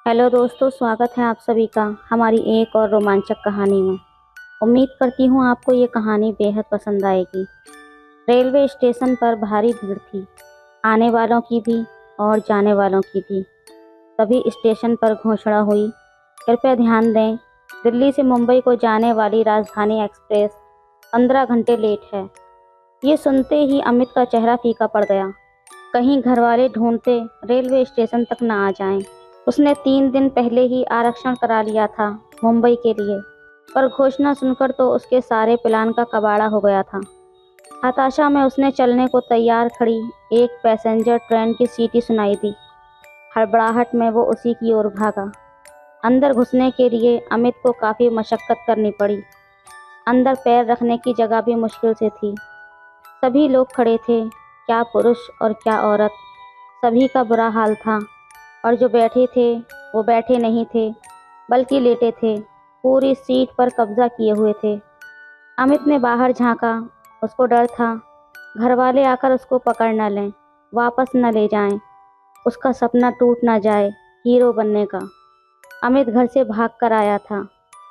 Hello दोस्तों, स्वागत है आप सभी का हमारी एक और रोमांचक कहानी में। उम्मीद करती हूँ आपको ये कहानी बेहद पसंद आएगी। रेलवे स्टेशन पर भारी भीड़ थी, आने वालों की भी और जाने वालों की भी। तभी स्टेशन पर घोषणा हुई, कृपया ध्यान दें, दिल्ली से मुंबई को जाने वाली राजधानी एक्सप्रेस 15 घंटे लेट है। ये सुनते ही अमित का चेहरा फीका पड़ गया। कहीं घरवाले ढूंढते रेलवे स्टेशन तक न आ जाएं। उसने 3 दिन पहले ही आरक्षण करा लिया था मुंबई के लिए, पर घोषणा सुनकर तो उसके सारे प्लान का कबाड़ा हो गया था। हताशा में उसने चलने को तैयार खड़ी एक पैसेंजर ट्रेन की सीटी सुनाई दी। हड़बड़ाहट में वो उसी की ओर भागा। अंदर घुसने के लिए अमित को काफ़ी मशक्कत करनी पड़ी। अंदर पैर रखने की जगह भी मुश्किल से थी। सभी लोग खड़े थे, क्या पुरुष और क्या औरत। सभी का बुरा हाल था, और जो बैठे थे वो बैठे नहीं थे बल्कि लेटे थे, पूरी सीट पर कब्जा किए हुए थे। अमित ने बाहर झांका। उसको डर था, घरवाले आकर उसको पकड़ न लें, वापस न ले जाएं, उसका सपना टूट न जाए हीरो बनने का। अमित घर से भाग कर आया था।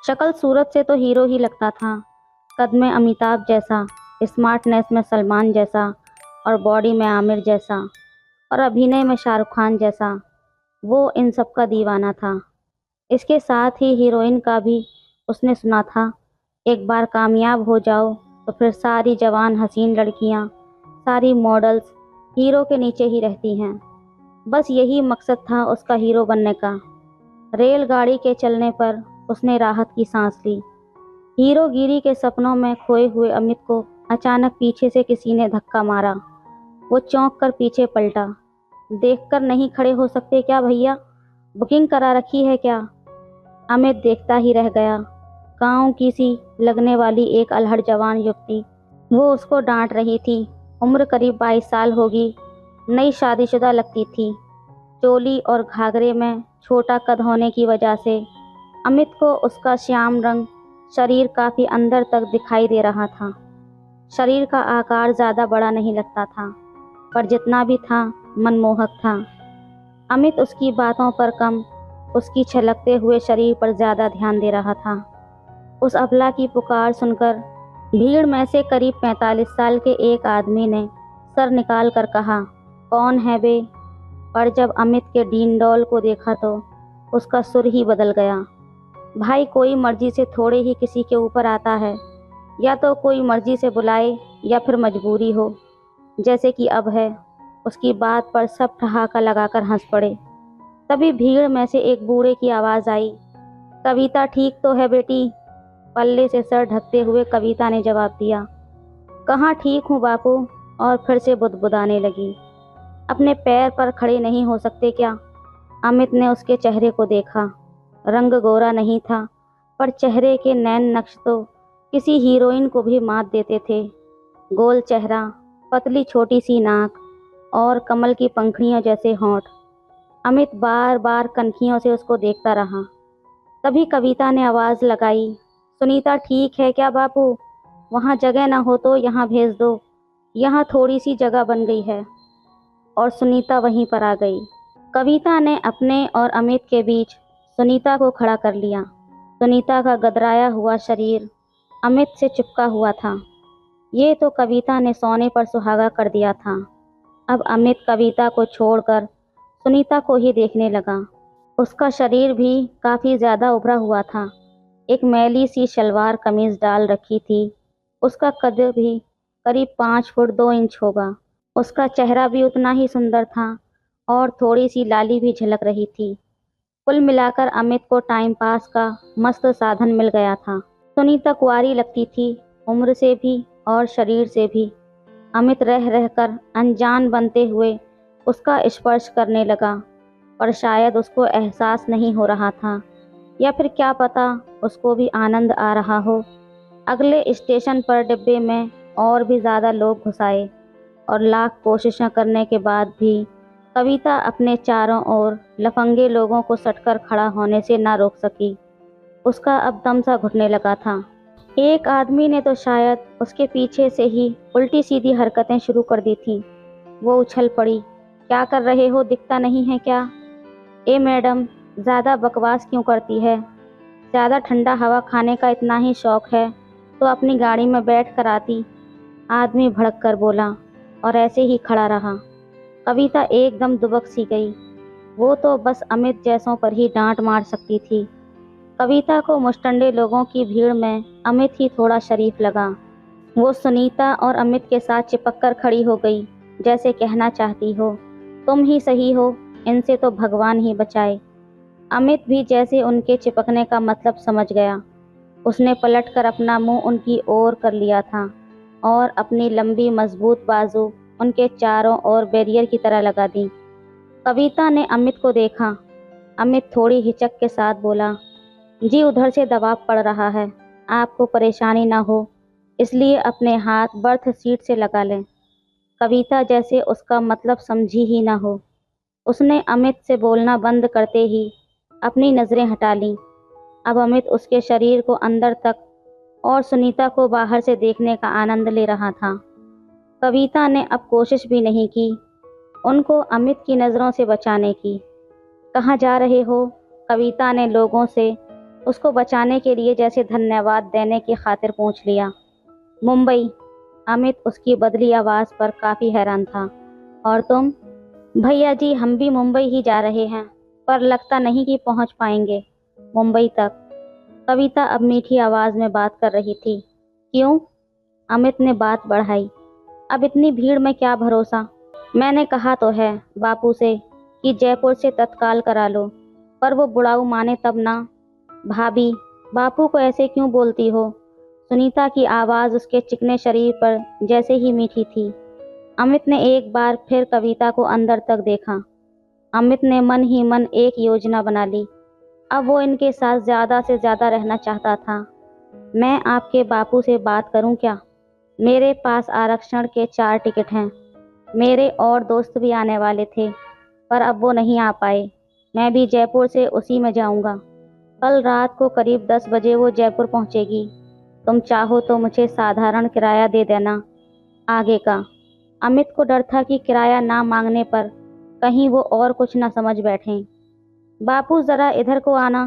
शक्ल सूरत से तो हीरो ही लगता था, कद में अमिताभ जैसा, स्मार्टनेस में सलमान जैसा, और बॉडी में आमिर जैसा, और अभिनय में शाहरुख खान जैसा। वो इन सब का दीवाना था। इसके साथ ही हीरोइन का भी उसने सुना था, एक बार कामयाब हो जाओ तो फिर सारी जवान हसीन लड़कियां, सारी मॉडल्स हीरो के नीचे ही रहती हैं। बस यही मकसद था उसका हीरो बनने का। रेलगाड़ी के चलने पर उसने राहत की सांस ली। हीरोगिरी के सपनों में खोए हुए अमित को अचानक पीछे से किसी ने धक्का मारा। वो चौंक कर पीछे पलटा। देखकर नहीं खड़े हो सकते क्या भैया? बुकिंग करा रखी है क्या? अमित देखता ही रह गया। गांव की सी लगने वाली एक अल्हड़ जवान युवती वो उसको डांट रही थी। उम्र करीब 22 साल होगी, नई शादीशुदा लगती थी। चोली और घाघरे में छोटा कद होने की वजह से अमित को उसका श्याम रंग शरीर काफ़ी अंदर तक दिखाई दे रहा था। शरीर का आकार ज़्यादा बड़ा नहीं लगता था, पर जितना भी था मनमोहक था। अमित उसकी बातों पर कम, उसकी छलकते हुए शरीर पर ज़्यादा ध्यान दे रहा था। उस अबला की पुकार सुनकर भीड़ में से करीब 45 साल के एक आदमी ने सर निकाल कर कहा, कौन है बे? पर जब अमित के डीन को देखा तो उसका सुर ही बदल गया। भाई, कोई मर्जी से थोड़े ही किसी के ऊपर आता है, या तो कोई मर्जी से बुलाए या फिर मजबूरी हो, जैसे कि अब है। उसकी बात पर सब ठहाका लगाकर हंस पड़े। तभी भीड़ में से एक बूढ़े की आवाज़ आई, कविता ठीक तो है बेटी? पल्ले से सर ढकते हुए कविता ने जवाब दिया, कहाँ ठीक हूँ बापू। और फिर से बुदबुदाने लगी, अपने पैर पर खड़े नहीं हो सकते क्या? अमित ने उसके चेहरे को देखा। रंग गोरा नहीं था, पर चेहरे के नैन नक्श तो किसी हीरोइन को भी मात देते थे। गोल चेहरा, पतली छोटी सी नाक, और कमल की पंखुड़ियों जैसे होंठ। अमित बार बार कनखियों से उसको देखता रहा। तभी कविता ने आवाज़ लगाई, सुनीता ठीक है क्या बापू? वहाँ जगह ना हो तो यहाँ भेज दो, यहाँ थोड़ी सी जगह बन गई है। और सुनीता वहीं पर आ गई। कविता ने अपने और अमित के बीच सुनीता को खड़ा कर लिया। सुनीता का गदराया हुआ शरीर अमित से चिपका हुआ था। ये तो कविता ने सोने पर सुहागा कर दिया था। अब अमित कविता को छोड़कर सुनीता को ही देखने लगा। उसका शरीर भी काफ़ी ज़्यादा उभरा हुआ था। एक मैली सी शलवार कमीज डाल रखी थी। उसका कद भी करीब 5 फुट 2 इंच होगा। उसका चेहरा भी उतना ही सुंदर था, और थोड़ी सी लाली भी झलक रही थी। कुल मिलाकर अमित को टाइम पास का मस्त साधन मिल गया था। सुनीता कुंवारी लगती थी, उम्र से भी और शरीर से भी। अमित रह रहकर अनजान बनते हुए उसका स्पर्श करने लगा, पर शायद उसको एहसास नहीं हो रहा था, या फिर क्या पता उसको भी आनंद आ रहा हो। अगले स्टेशन पर डिब्बे में और भी ज़्यादा लोग घुसाए, और लाख कोशिशें करने के बाद भी कविता अपने चारों ओर लफंगे लोगों को सटकर खड़ा होने से ना रोक सकी। उसका अब दम सा घुटने लगा था। एक आदमी ने तो शायद उसके पीछे से ही उल्टी सीधी हरकतें शुरू कर दी थी। वो उछल पड़ी, क्या कर रहे हो, दिखता नहीं है क्या? ए मैडम, ज़्यादा बकवास क्यों करती है? ज़्यादा ठंडा हवा खाने का इतना ही शौक है तो अपनी गाड़ी में बैठ कर आती। आदमी भड़क कर बोला और ऐसे ही खड़ा रहा। कविता एकदम दुबक सी गई। वो तो बस अमित जैसों पर ही डांट मार सकती थी। कविता को मुस्टंडे लोगों की भीड़ में अमित ही थोड़ा शरीफ लगा। वो सुनीता और अमित के साथ चिपक कर खड़ी हो गई, जैसे कहना चाहती हो, तुम ही सही हो, इनसे तो भगवान ही बचाए। अमित भी जैसे उनके चिपकने का मतलब समझ गया। उसने पलटकर अपना मुंह उनकी ओर कर लिया था और अपनी लंबी मजबूत बाजू उनके चारों ओर बैरियर की तरह लगा दी। कविता ने अमित को देखा। अमित थोड़ी हिचक के साथ बोला, जी उधर से दबाव पड़ रहा है, आपको परेशानी ना हो इसलिए अपने हाथ बर्थ सीट से लगा लें। कविता जैसे उसका मतलब समझी ही ना हो। उसने अमित से बोलना बंद करते ही अपनी नज़रें हटा लीं। अब अमित उसके शरीर को अंदर तक और सुनीता को बाहर से देखने का आनंद ले रहा था। कविता ने अब कोशिश भी नहीं की उनको अमित की नज़रों से बचाने की। कहाँ जा रहे हो? कविता ने लोगों से उसको बचाने के लिए जैसे धन्यवाद देने की खातिर पूछ लिया। मुंबई। अमित उसकी बदली आवाज़ पर काफ़ी हैरान था। और तुम? भैया जी हम भी मुंबई ही जा रहे हैं, पर लगता नहीं कि पहुंच पाएंगे मुंबई तक। कविता अब मीठी आवाज़ में बात कर रही थी। क्यों? अमित ने बात बढ़ाई। अब इतनी भीड़ में क्या भरोसा? मैंने कहा तो है बापू से कि जयपुर से तत्काल करा लो, पर वो बुढ़ाऊ माने तब ना। भाभी, बापू को ऐसे क्यों बोलती हो? सुनीता की आवाज़ उसके चिकने शरीर पर जैसे ही मीठी थी। अमित ने एक बार फिर कविता को अंदर तक देखा। अमित ने मन ही मन एक योजना बना ली। अब वो इनके साथ ज़्यादा से ज़्यादा रहना चाहता था। मैं आपके बापू से बात करूं क्या? मेरे पास आरक्षण के 4 टिकट हैं। मेरे और दोस्त भी आने वाले थे, पर अब वो नहीं आ पाए। मैं भी जयपुर से उसी में जाऊंगा। कल रात को करीब 10 बजे वो जयपुर पहुंचेगी। तुम चाहो तो मुझे साधारण किराया दे देना आगे का। अमित को डर था कि किराया ना मांगने पर कहीं वो और कुछ ना समझ बैठें। बापू ज़रा इधर को आना,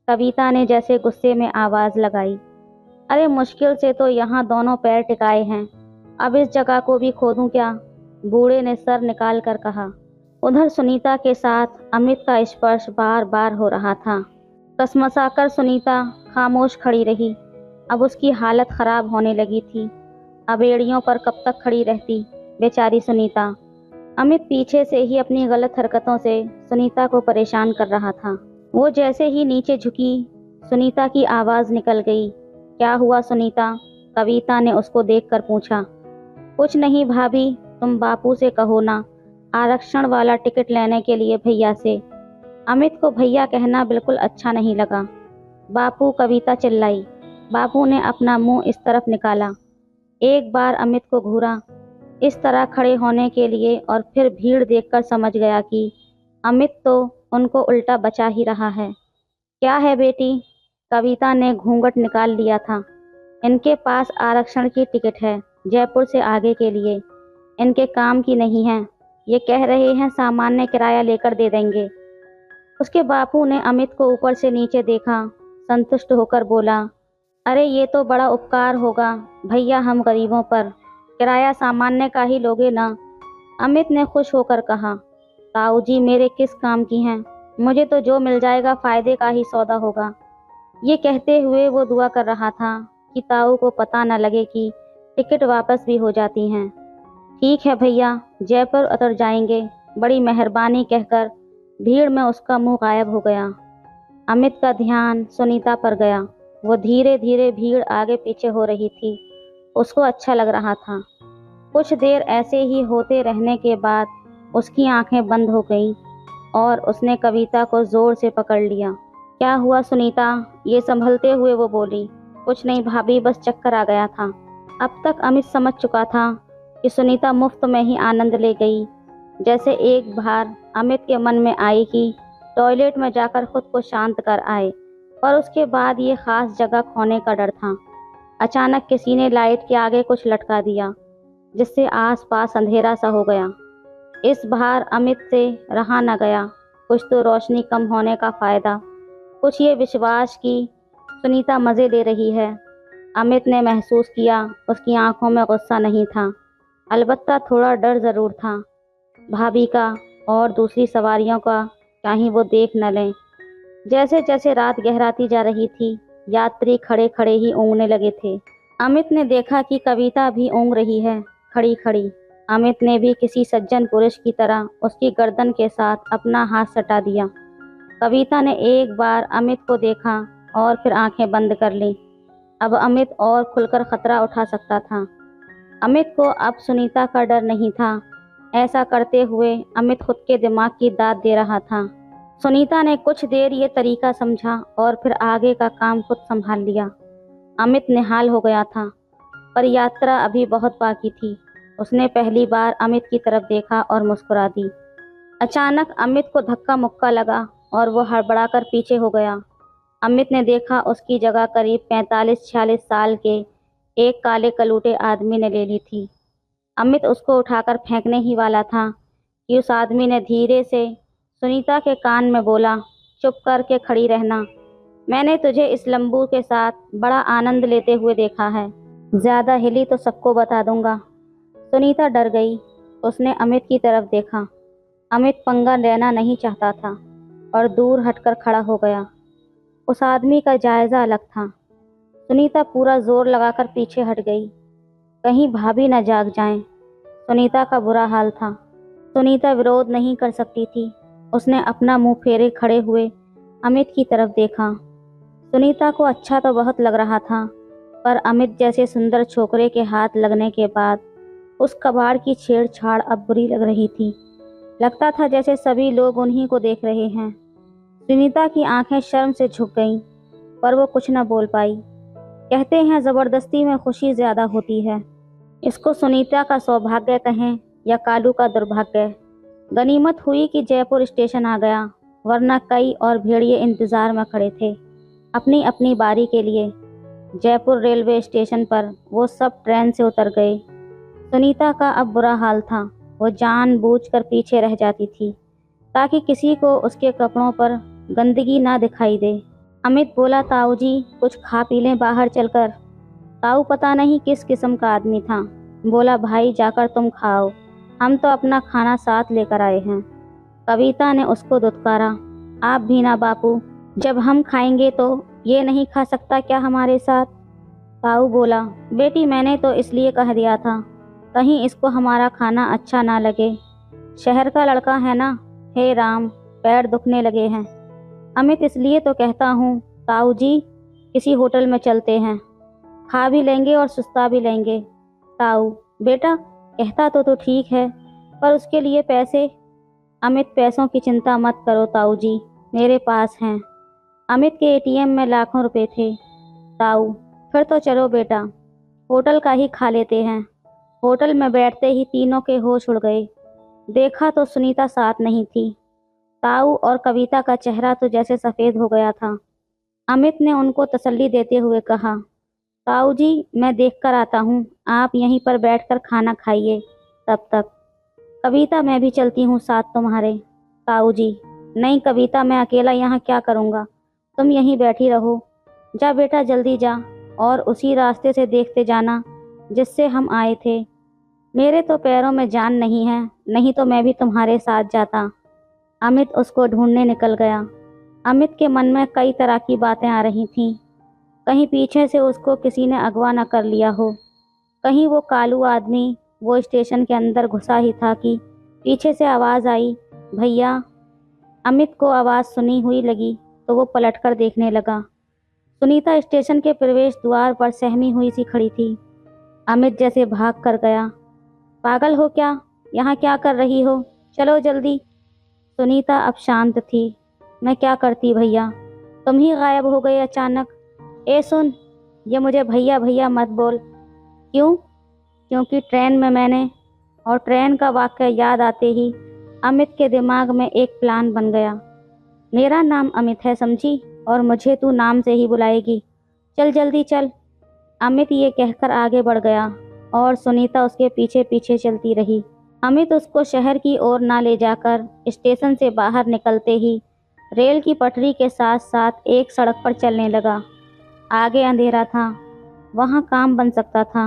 कविता ने जैसे गुस्से में आवाज़ लगाई। अरे मुश्किल से तो यहाँ दोनों पैर टिकाए हैं, अब इस जगह को भी खोदूं क्या? बूढ़े ने सर निकाल कर कहा। उधर सुनीता के साथ अमित का स्पर्श बार बार हो रहा था। कसमसाकर सुनीता खामोश खड़ी रही। अब उसकी हालत खराब होने लगी थी। अब एड़ियों पर कब तक खड़ी रहती बेचारी सुनीता। अमित पीछे से ही अपनी गलत हरकतों से सुनीता को परेशान कर रहा था। वो जैसे ही नीचे झुकी, सुनीता की आवाज़ निकल गई। क्या हुआ सुनीता? कविता ने उसको देखकर पूछा। कुछ नहीं भाभी, तुम बापू से कहो ना, आरक्षण वाला टिकट लेने के लिए भैया से। अमित को भैया कहना बिल्कुल अच्छा नहीं लगा। बापू, कविता चिल्लाई। बापू ने अपना मुंह इस तरफ निकाला। एक बार अमित को घूरा इस तरह खड़े होने के लिए और फिर भीड़ देखकर समझ गया कि अमित तो उनको उल्टा बचा ही रहा है। क्या है बेटी? कविता ने घूंघट निकाल लिया था। इनके पास आरक्षण की टिकट है जयपुर से आगे के लिए, इनके काम की नहीं है। ये कह रहे हैं सामान्य किराया लेकर दे देंगे। उसके बापू ने अमित को ऊपर से नीचे देखा, संतुष्ट होकर बोला, अरे ये तो बड़ा उपकार होगा भैया हम गरीबों पर, किराया सामान्य का ही लोगे ना? अमित ने खुश होकर कहा। ताऊ जी मेरे किस काम की हैं, मुझे तो जो मिल जाएगा फायदे का ही सौदा होगा। ये कहते हुए वो दुआ कर रहा था कि ताऊ को पता न लगे कि टिकट वापस भी हो जाती हैं। ठीक है भैया, जयपुर उतर जाएंगे, बड़ी मेहरबानी कहकर भीड़ में उसका मुंह गायब हो गया। अमित का ध्यान सुनीता पर गया। वो धीरे धीरे भीड़ आगे पीछे हो रही थी। उसको अच्छा लग रहा था। कुछ देर ऐसे ही होते रहने के बाद उसकी आंखें बंद हो गईं और उसने कविता को जोर से पकड़ लिया। क्या हुआ सुनीता? ये संभलते हुए वो बोली। कुछ नहीं भाभी, बस चक्कर आ गया था। अब तक अमित समझ चुका था कि सुनीता मुफ्त में ही आनंद ले गई। जैसे एक बार अमित के मन में आई कि टॉयलेट में जाकर खुद को शांत कर आए, पर उसके बाद ये खास जगह खोने का डर था। अचानक किसी ने लाइट के आगे कुछ लटका दिया, जिससे आसपास अंधेरा सा हो गया। इस बार अमित से रहा न गया। कुछ तो रोशनी कम होने का फ़ायदा, कुछ ये विश्वास कि सुनीता मज़े ले रही है। अमित ने महसूस किया उसकी आंखों में गुस्सा नहीं था, अलबत्ता थोड़ा डर ज़रूर था, भाभी का और दूसरी सवारियों का, कहीं वो देख न लें। जैसे जैसे रात गहराती जा रही थी, यात्री खड़े खड़े ही ऊँघने लगे थे। अमित ने देखा कि कविता भी ऊँघ रही है, खड़ी खड़ी। अमित ने भी किसी सज्जन पुरुष की तरह उसकी गर्दन के साथ अपना हाथ सटा दिया। कविता ने एक बार अमित को देखा और फिर आंखें बंद कर लीं। अब अमित और खुलकर खतरा उठा सकता था। अमित को अब सुनीता का डर नहीं था। ऐसा करते हुए अमित खुद के दिमाग की दाद दे रहा था। सुनीता ने कुछ देर ये तरीका समझा और फिर आगे का काम खुद संभाल लिया। अमित निहाल हो गया था, पर यात्रा अभी बहुत बाकी थी। उसने पहली बार अमित की तरफ देखा और मुस्कुरा दी। अचानक अमित को धक्का मुक्का लगा और वो हड़बड़ाकर पीछे हो गया। अमित ने देखा उसकी जगह करीब 45-46 साल के एक काले कलूटे आदमी ने ले ली थी। अमित उसको उठाकर फेंकने ही वाला था कि उस आदमी ने धीरे से सुनीता के कान में बोला, चुप करके खड़ी रहना। मैंने तुझे इस लंबू के साथ बड़ा आनंद लेते हुए देखा है। ज़्यादा हिली तो सबको बता दूंगा। सुनीता डर गई। उसने अमित की तरफ देखा। अमित पंगा लेना नहीं चाहता था और दूर हटकर खड़ा हो गया। उस आदमी का जायज़ा अलग था। सुनीता पूरा जोर लगाकर पीछे हट गई, कहीं भाभी न जाग जाएं। सुनीता का बुरा हाल था। सुनीता विरोध नहीं कर सकती थी। उसने अपना मुंह फेरे खड़े हुए अमित की तरफ देखा। सुनीता को अच्छा तो बहुत लग रहा था, पर अमित जैसे सुंदर छोकरे के हाथ लगने के बाद उस कबाड़ की छेड़छाड़ अब बुरी लग रही थी। लगता था जैसे सभी लोग उन्हीं को देख रहे हैं। सुनीता की आंखें शर्म से झुक गईं, पर वो कुछ न बोल पाई। कहते हैं ज़बरदस्ती में खुशी ज़्यादा होती है। इसको सुनीता का सौभाग्य कहें या कालू का दुर्भाग्य। गनीमत हुई कि जयपुर स्टेशन आ गया, वरना कई और भेड़िए इंतज़ार में खड़े थे अपनी अपनी बारी के लिए। जयपुर रेलवे स्टेशन पर वो सब ट्रेन से उतर गए। सुनीता का अब बुरा हाल था। वो जानबूझकर पीछे रह जाती थी ताकि किसी को उसके कपड़ों पर गंदगी ना दिखाई दे। अमित बोला, ताऊ जी कुछ खा पी लें बाहर चलकर। ताऊ पता नहीं किस किस्म का आदमी था। बोला, भाई जाकर तुम खाओ, हम तो अपना खाना साथ लेकर आए हैं। कविता ने उसको दुत्कारा, आप भी ना बापू, जब हम खाएंगे तो ये नहीं खा सकता क्या हमारे साथ? ताऊ बोला, बेटी मैंने तो इसलिए कह दिया था, कहीं इसको हमारा खाना अच्छा ना लगे। शहर का लड़का है ना। हे राम, पैर दुखने लगे हैं। अमित इसलिए तो कहता हूँ ताऊ जी, किसी होटल में चलते हैं, खा भी लेंगे और सुस्ता भी लेंगे। ताऊ, बेटा कहता तो ठीक है, पर उसके लिए पैसे। अमित, पैसों की चिंता मत करो ताऊ जी, मेरे पास हैं। अमित के एटीएम में लाखों रुपए थे। ताऊ, फिर तो चलो बेटा, होटल का ही खा लेते हैं। होटल में बैठते ही तीनों के होश उड़ गए। देखा तो सुनीता साथ नहीं थी। ताऊ और कविता का चेहरा तो जैसे सफ़ेद हो गया था। अमित ने उनको तसल्ली देते हुए कहा, ताऊ जी मैं देख कर आता हूँ, आप यहीं पर बैठकर खाना खाइए तब तक। कविता, मैं भी चलती हूँ साथ तुम्हारे। ताऊ जी, नहीं कविता, मैं अकेला यहाँ क्या करूँगा, तुम यहीं बैठी रहो। जा बेटा जल्दी जा, और उसी रास्ते से देखते जाना जिससे हम आए थे। मेरे तो पैरों में जान नहीं है, नहीं तो मैं भी तुम्हारे साथ जाता। अमित उसको ढूंढने निकल गया। अमित के मन में कई तरह की बातें आ रही थीं। कहीं पीछे से उसको किसी ने अगवा न कर लिया हो, कहीं वो कालू आदमी वो स्टेशन के अंदर घुसा ही था कि पीछे से आवाज़ आई, भैया। अमित को आवाज़ सुनी हुई लगी तो वो पलटकर देखने लगा। सुनीता स्टेशन के प्रवेश द्वार पर सहमी हुई सी खड़ी थी। अमित जैसे भाग कर गया। पागल हो क्या, यहाँ क्या कर रही हो, चलो जल्दी। सुनीता अब शांत थी। मैं क्या करती भैया, तुम ही गायब हो गए अचानक। ए सुन, ये मुझे भैया भैया मत बोल। क्यों? क्योंकि ट्रेन में मैंने, और ट्रेन का वाक़या याद आते ही अमित के दिमाग में एक प्लान बन गया। मेरा नाम अमित है समझी, और मुझे तू नाम से ही बुलाएगी। चल जल्दी चल। अमित ये कहकर आगे बढ़ गया और सुनीता उसके पीछे पीछे चलती रही। अमित उसको शहर की ओर ना ले जाकर स्टेशन से बाहर निकलते ही रेल की पटरी के साथ साथ एक सड़क पर चलने लगा। आगे अंधेरा था, वहाँ काम बन सकता था।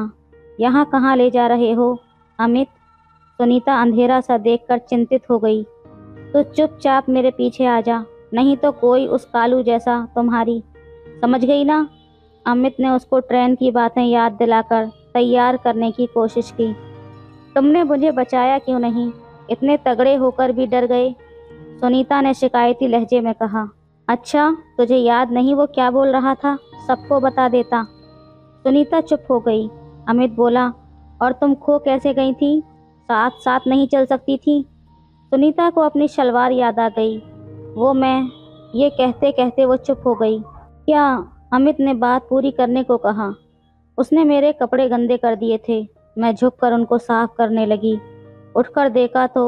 यहाँ कहाँ ले जा रहे हो अमित? सुनीता अंधेरा सा देखकर चिंतित हो गई। तो चुपचाप मेरे पीछे आ जा, नहीं तो कोई उस कालू जैसा तुम्हारी, समझ गई ना? अमित ने उसको ट्रेन की बातें याद दिलाकर तैयार करने की कोशिश की। तुमने मुझे बचाया क्यों नहीं? इतने तगड़े होकर भी डर गए, सुनीता ने शिकायती लहजे में कहा। अच्छा, तुझे याद नहीं वो क्या बोल रहा था? सबको बता देता। सुनीता चुप हो गई। अमित बोला, और तुम खो कैसे गई थी? साथ साथ नहीं चल सकती थी? सुनीता को अपनी शलवार याद आ गई। वो मैं, ये कहते कहते वो चुप हो गई। क्या? अमित ने बात पूरी करने को कहा। उसने मेरे कपड़े गंदे कर दिए थे, मैं झुककर उनको साफ करने लगी। उठकर देखा तो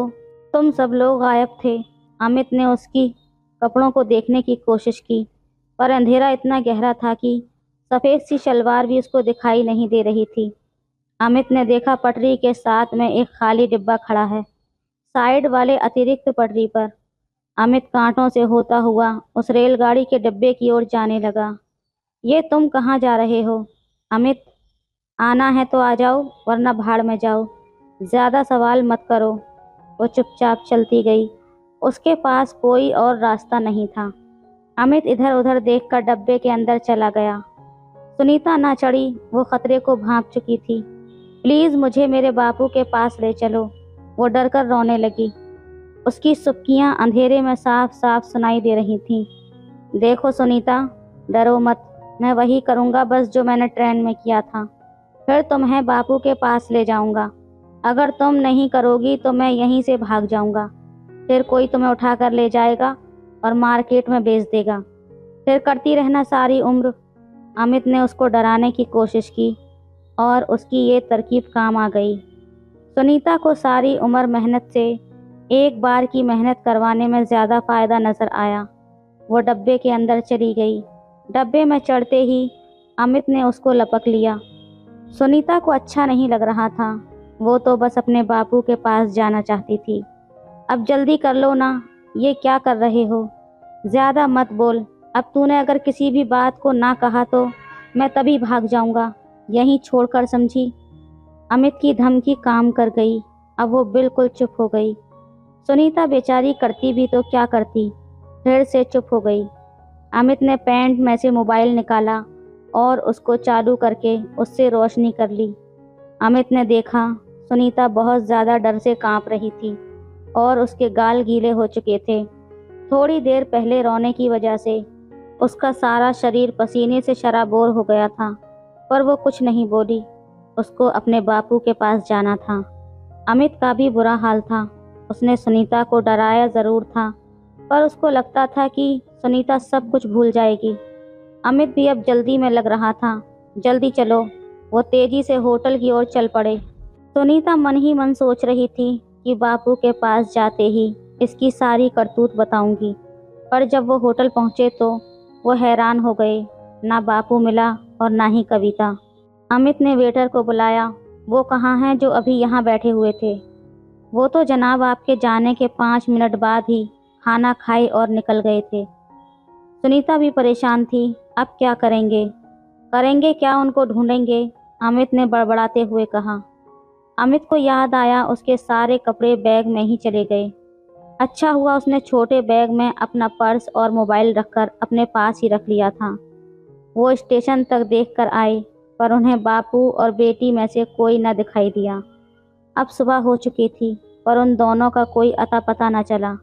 तुम सब लोग गायब थे। अमित ने उसकी कपड़ों को देखने की कोशिश की, पर अंधेरा इतना गहरा था कि सफ़ेद सी शलवार भी उसको दिखाई नहीं दे रही थी। अमित ने देखा पटरी के साथ में एक खाली डिब्बा खड़ा है, साइड वाले अतिरिक्त पटरी पर। अमित कांटों से होता हुआ उस रेलगाड़ी के डिब्बे की ओर जाने लगा। ये तुम कहाँ जा रहे हो अमित? आना है तो आ जाओ, वरना भाड़ में जाओ, ज़्यादा सवाल मत करो। वो चुपचाप चलती गई। उसके पास कोई और रास्ता नहीं था। अमित इधर उधर देखकर डब्बे के अंदर चला गया। सुनीता ना चढ़ी, वो खतरे को भांप चुकी थी। प्लीज़ मुझे मेरे बापू के पास ले चलो, वो डर कर रोने लगी। उसकी सुबकियाँ अंधेरे में साफ साफ सुनाई दे रही थीं। देखो सुनीता, डरो मत, मैं वही करूँगा बस जो मैंने ट्रेन में किया था। फिर तुम्हें बापू के पास ले जाऊँगा। अगर तुम नहीं करोगी तो मैं यहीं से भाग जाऊँगा। फिर कोई तुम्हें उठाकर ले जाएगा और मार्केट में बेच देगा। फिर करती रहना सारी उम्र। अमित ने उसको डराने की कोशिश की और उसकी ये तरकीब काम आ गई। सुनीता को सारी उम्र मेहनत से एक बार की मेहनत करवाने में ज़्यादा फ़ायदा नज़र आया। वो डब्बे के अंदर चली गई। डब्बे में चढ़ते ही अमित ने उसको लपक लिया। सुनीता को अच्छा नहीं लग रहा था। वो तो बस अपने बापू के पास जाना चाहती थी। अब जल्दी कर लो ना, ये क्या कर रहे हो? ज़्यादा मत बोल। अब तूने अगर किसी भी बात को ना कहा तो मैं तभी भाग जाऊंगा, यहीं छोड़कर, समझी? अमित की धमकी काम कर गई। अब वो बिल्कुल चुप हो गई। सुनीता बेचारी करती भी तो क्या करती, फिर से चुप हो गई। अमित ने पैंट में से मोबाइल निकाला और उसको चालू करके उससे रोशनी कर ली। अमित ने देखा सुनीता बहुत ज़्यादा डर से कांप रही थी और उसके गाल गीले हो चुके थे। थोड़ी देर पहले रोने की वजह से उसका सारा शरीर पसीने से शराबोर हो गया था, पर वो कुछ नहीं बोली। उसको अपने बापू के पास जाना था। अमित का भी बुरा हाल था। उसने सुनीता को डराया ज़रूर था, पर उसको लगता था कि सुनीता सब कुछ भूल जाएगी। अमित भी अब जल्दी में लग रहा था। जल्दी चलो, वो तेजी से होटल की ओर चल पड़े। सुनीता मन ही मन सोच रही थी कि बापू के पास जाते ही इसकी सारी करतूत बताऊंगी, पर जब वो होटल पहुंचे तो वो हैरान हो गए। ना बापू मिला और ना ही कविता। अमित ने वेटर को बुलाया। वो कहाँ हैं जो अभी यहाँ बैठे हुए थे? वो तो जनाब आपके जाने के 5 मिनट बाद ही खाना खाए और निकल गए थे। सुनीता भी परेशान थी। अब क्या करेंगे? करेंगे क्या, उनको ढूंढेंगे, अमित ने बड़बड़ाते हुए कहा। अमित को याद आया उसके सारे कपड़े बैग में ही चले गए। अच्छा हुआ उसने छोटे बैग में अपना पर्स और मोबाइल रखकर अपने पास ही रख लिया था। वो स्टेशन तक देखकर आए, पर उन्हें बापू और बेटी में से कोई न दिखाई दिया। अब सुबह हो चुकी थी, पर उन दोनों का कोई अता पता न चला।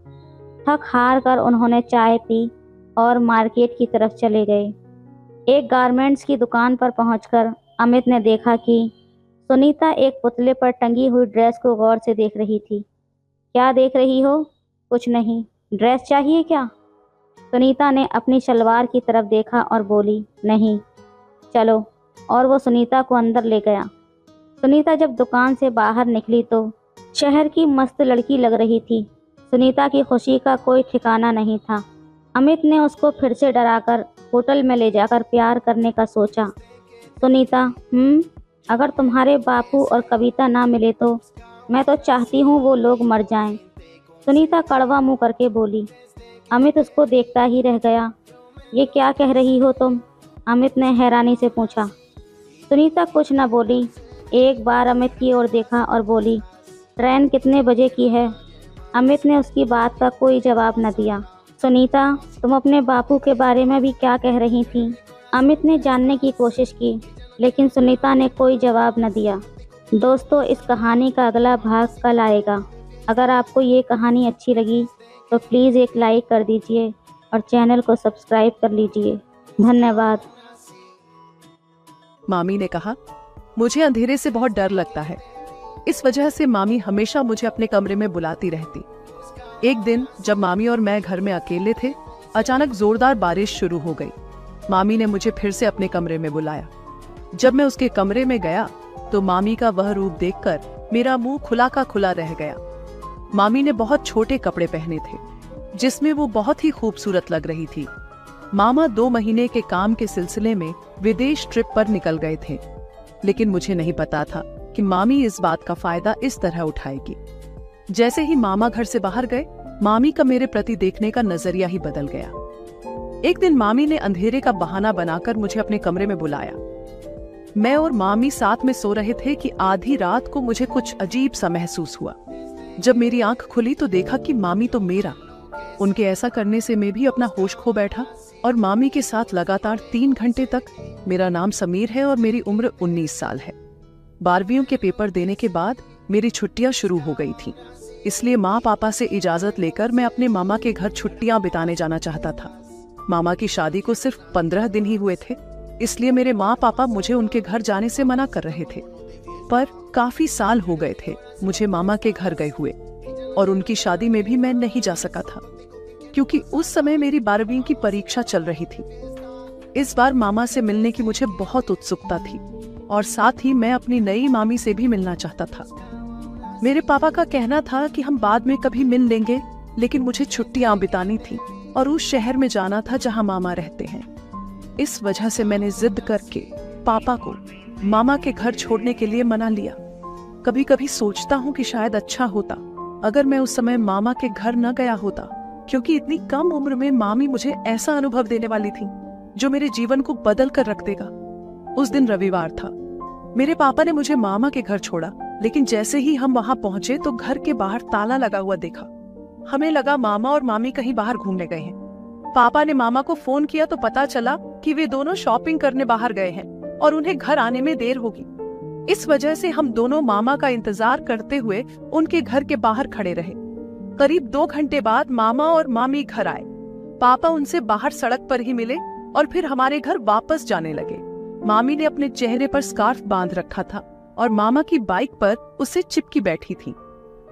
थक हार कर उन्होंने चाय पी और मार्केट की तरफ चले गए। एक गारमेंट्स की दुकान पर पहुंचकर अमित ने देखा कि सुनीता एक पुतले पर टंगी हुई ड्रेस को गौर से देख रही थी। क्या देख रही हो? कुछ नहीं। ड्रेस चाहिए क्या? सुनीता ने अपनी शलवार की तरफ देखा और बोली, नहीं। चलो। और वो सुनीता को अंदर ले गया। सुनीता जब दुकान से बाहर निकली तो शहर की मस्त लड़की लग रही थी। सुनीता की खुशी का कोई ठिकाना नहीं था। अमित ने उसको फिर से डराकर होटल में ले जाकर प्यार करने का सोचा। सुनीता, अगर तुम्हारे बापू और कविता ना मिले तो मैं तो चाहती हूँ वो लोग मर जाएं। सुनीता कड़वा मुंह करके बोली। अमित उसको देखता ही रह गया। ये क्या कह रही हो तुम? अमित ने हैरानी से पूछा। सुनीता कुछ न बोली। एक बार अमित की ओर देखा और बोली, ट्रेन कितने बजे की है? अमित ने उसकी बात का कोई जवाब न दिया। सुनीता, तुम अपने बापू के बारे में भी क्या कह रही थी? अमित ने जानने की कोशिश की, लेकिन सुनीता ने कोई जवाब न दिया। दोस्तों, इस कहानी का अगला भाग कल आएगा। अगर आपको ये कहानी अच्छी लगी तो प्लीज़ एक लाइक कर दीजिए और चैनल को सब्सक्राइब कर लीजिए। धन्यवाद। मामी ने कहा, मुझे अंधेरे से बहुत डर लगता है। इस वजह से मामी हमेशा मुझे अपने कमरे में बुलाती रहती। एक दिन जब मामी और मैं घर में अकेले थे, अचानक जोरदार बारिश शुरू हो गई। मामी ने मुझे फिर से अपने कमरे में बुलाया। जब मैं उसके कमरे में गया तो मामी का वह रूप देखकर मेरा मुंह खुला का खुला रह गया। मामी ने बहुत छोटे कपड़े पहने थे, जिसमें वो बहुत ही खूबसूरत लग रही थी। मामा 2 महीने के काम के सिलसिले में विदेश ट्रिप पर निकल गए थे, लेकिन मुझे नहीं पता था कि मामी इस बात का फायदा इस तरह उठाएगी। जैसे ही मामा घर से बाहर गए, मामी का मेरे प्रति देखने का नजरिया ही बदल गया। एक दिन मामी ने अंधेरे का बहाना बनाकर मुझे अपने कमरे में बुलाया। मैं और मामी साथ में सो रहे थे कि आधी रात को मुझे कुछ अजीब सा महसूस हुआ। जब मेरी आंख खुली तो देखा कि मामी तो मेरा। उनके ऐसा करने से मैं भी अपना होश खो बैठा और मामी के साथ लगातार 3 घंटे तक। मेरा नाम समीर है और मेरी उम्र 19 साल है। 12वीं के पेपर देने के बाद मेरी छुट्टियां शुरू हो गई थी, इसलिए माँ पापा से इजाजत लेकर मैं अपने मामा के घर छुट्टियां बिताने जाना चाहता था। मामा की शादी को सिर्फ 15 दिन ही हुए थे, इसलिए मेरे माँ पापा मुझे उनके घर जाने से मना कर रहे थे। पर काफी साल हो गए थे मुझे मामा के घर गए हुए, और उनकी शादी में भी मैं नहीं जा सका था, क्योंकि उस समय मेरी 12वीं की परीक्षा चल रही थी। इस बार मामा से मिलने की मुझे बहुत उत्सुकता थी, और साथ ही मैं अपनी नई मामी से भी मिलना चाहता था। मेरे पापा का कहना था कि हम बाद में कभी मिल लेंगे, लेकिन मुझे छुट्टियां बितानी थी और उस शहर में जाना था जहां मामा रहते हैं। इस वजह से मैंने जिद करके पापा को मामा के घर छोड़ने के लिए मना लिया। कभी कभी सोचता हूँ कि शायद अच्छा होता अगर मैं उस समय मामा के घर न गया होता, क्योंकि इतनी कम उम्र में मामी मुझे ऐसा अनुभव देने वाली थी जो मेरे जीवन को बदल कर रख देगा। उस दिन रविवार था। मेरे पापा ने मुझे मामा के घर छोड़ा, लेकिन जैसे ही हम वहां पहुंचे तो घर के बाहर ताला लगा हुआ देखा। हमें लगा मामा और मामी कहीं बाहर घूमने गए हैं। पापा ने मामा को फोन किया तो पता चला कि वे दोनों शॉपिंग करने बाहर गए हैं और उन्हें घर आने में देर होगी। इस वजह से हम दोनों मामा का इंतजार करते हुए उनके घर के बाहर खड़े रहे। करीब 2 घंटे बाद मामा और मामी घर आए। पापा उनसे बाहर सड़क पर ही मिले और फिर हमारे घर वापस जाने लगे। मामी ने अपने चेहरे पर स्कार्फ बांध रखा था और मामा की बाइक पर उससे चिपकी बैठी थी।